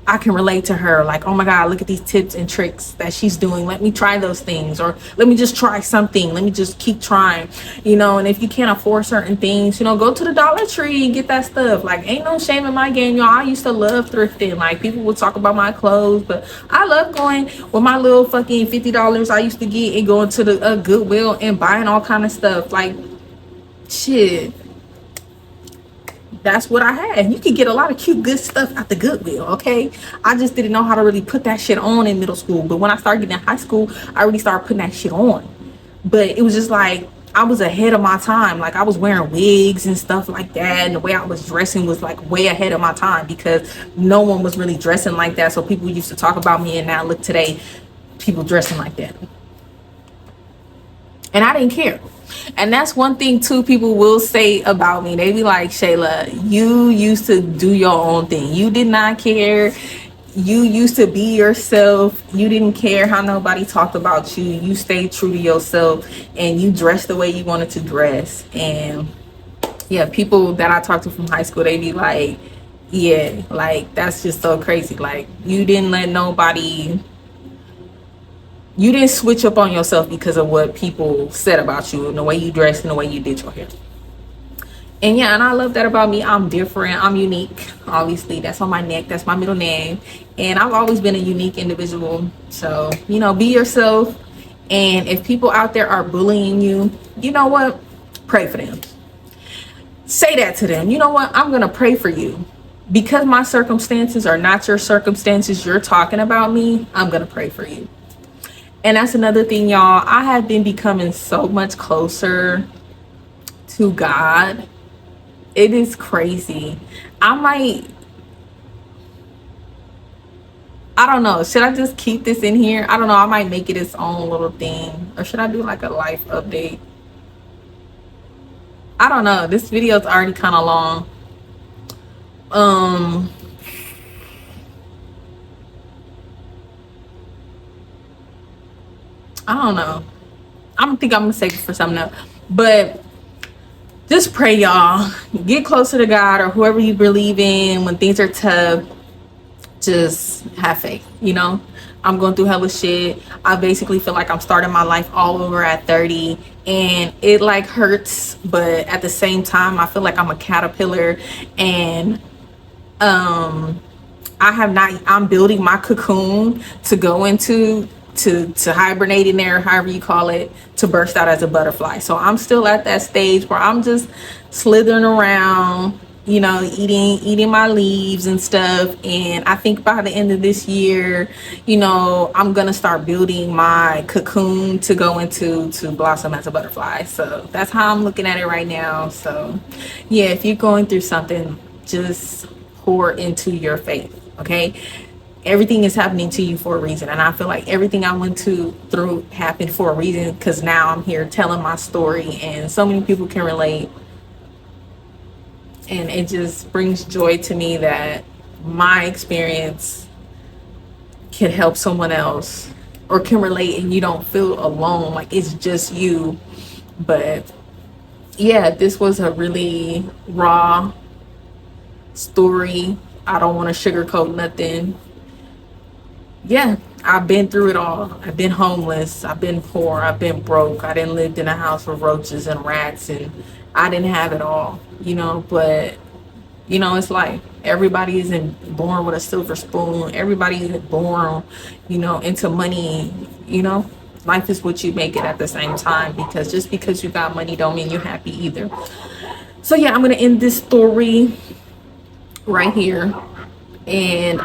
I can relate to her. Like, oh my God, look at these tips and tricks that she's doing. Let me try those things, or let me just try something. Let me just keep trying, you know. And if you can't afford certain things, you know, go to the Dollar Tree and get that stuff. Like, ain't no shame in my game, y'all. I used to love thrifting. Like, people would talk about my clothes, but I love going with my little fucking $50 I used to get and going to the Goodwill and buying all kind of stuff. Like, shit, that's what I had. You could get a lot of cute, good stuff at the Goodwill, okay? I just didn't know how to really put that shit on in middle school. But when I started getting in high school, I really started putting that shit on. But it was just like, I was ahead of my time. Like, I was wearing wigs and stuff like that. And the way I was dressing was like way ahead of my time, because no one was really dressing like that. So people used to talk about me, and now look today, people dressing like that. And I didn't care. And that's one thing too, people will say about me. They be like, Shayla, you used to do your own thing. You did not care. You used to be yourself. You didn't care how nobody talked about you. You stayed true to yourself, and you dressed the way you wanted to dress. And yeah, people that I talked to from high school, they be like, yeah, like, that's just so crazy. Like, you didn't let nobody, you didn't switch up on yourself because of what people said about you and the way you dressed and the way you did your hair. And yeah, and I love that about me. I'm different. I'm unique. Obviously, that's on my neck. That's my middle name. And I've always been a unique individual. So, you know, be yourself. And if people out there are bullying you, you know what? Pray for them. Say that to them. You know what? I'm going to pray for you. Because my circumstances are not your circumstances, you're talking about me, I'm going to pray for you. And that's another thing, y'all. I have been becoming so much closer to God. It is crazy. I I don't know. Should I just keep this in here? I don't know. I might make it its own little thing. Or should I do like a life update? I don't know. This video is already kind of long. I don't know. I think I'm gonna save it for something else. But just pray, y'all. Get closer to God or whoever you believe in when things are tough. Just have faith, you know. I'm going through hella shit. I basically feel like I'm starting my life all over at 30, and it like hurts, but at the same time I feel like I'm a caterpillar, and I'm building my cocoon to go into, to hibernate in there, however you call it, to burst out as a butterfly. So I'm still at that stage where I'm just slithering around, you know, eating my leaves and stuff. And I think by the end of this year, you know, I'm gonna start building my cocoon to go into, to blossom as a butterfly. So that's how I'm looking at it right now. So yeah, if you're going through something, just pour into your faith. Okay, everything is happening to you for a reason, and I feel like everything I went through happened for a reason, because now I'm here telling my story and so many people can relate. And it just brings joy to me that my experience can help someone else or can relate, and you don't feel alone, like it's just you. But yeah, this was a really raw story. I don't want to sugarcoat nothing. Yeah, I've been through it all. I've been homeless, I've been poor, I've been broke, I didn't live in a house with roaches and rats, and I didn't have it all, you know. But you know, it's like everybody isn't born with a silver spoon. Everybody isn't born, you know, into money. You know, life is what you make it at the same time, because just because you got money don't mean you're happy either. So yeah, I'm gonna end this story right here. And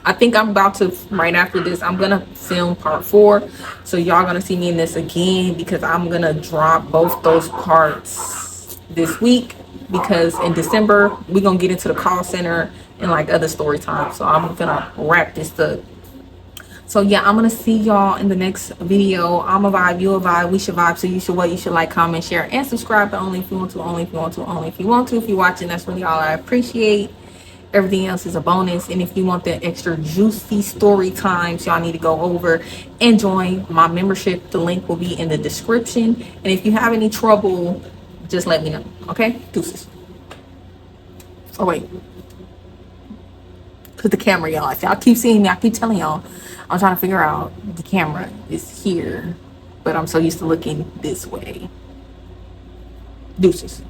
I think I'm about to, right after this, I'm gonna film part 4. So y'all gonna see me in this again, because I'm gonna drop both those parts this week, because in December we're gonna get into the call center and like other story time. So I'm gonna wrap this up. So yeah, I'm gonna see y'all in the next video. I'm a vibe, you a vibe, we should vibe. So you should what? You should like, comment, share, and subscribe. But only if you want to, only if you want to, only if you want to. If you're watching, that's really all I appreciate. Everything else is a bonus. And if you want the extra juicy story times, y'all need to go over and join my membership. The link will be in the description. And if you have any trouble, just let me know. Okay, deuces. Oh wait, put the camera, y'all. If y'all keep seeing me, I keep telling y'all, I'm trying to figure out the camera is here, but I'm so used to looking this way. Deuces.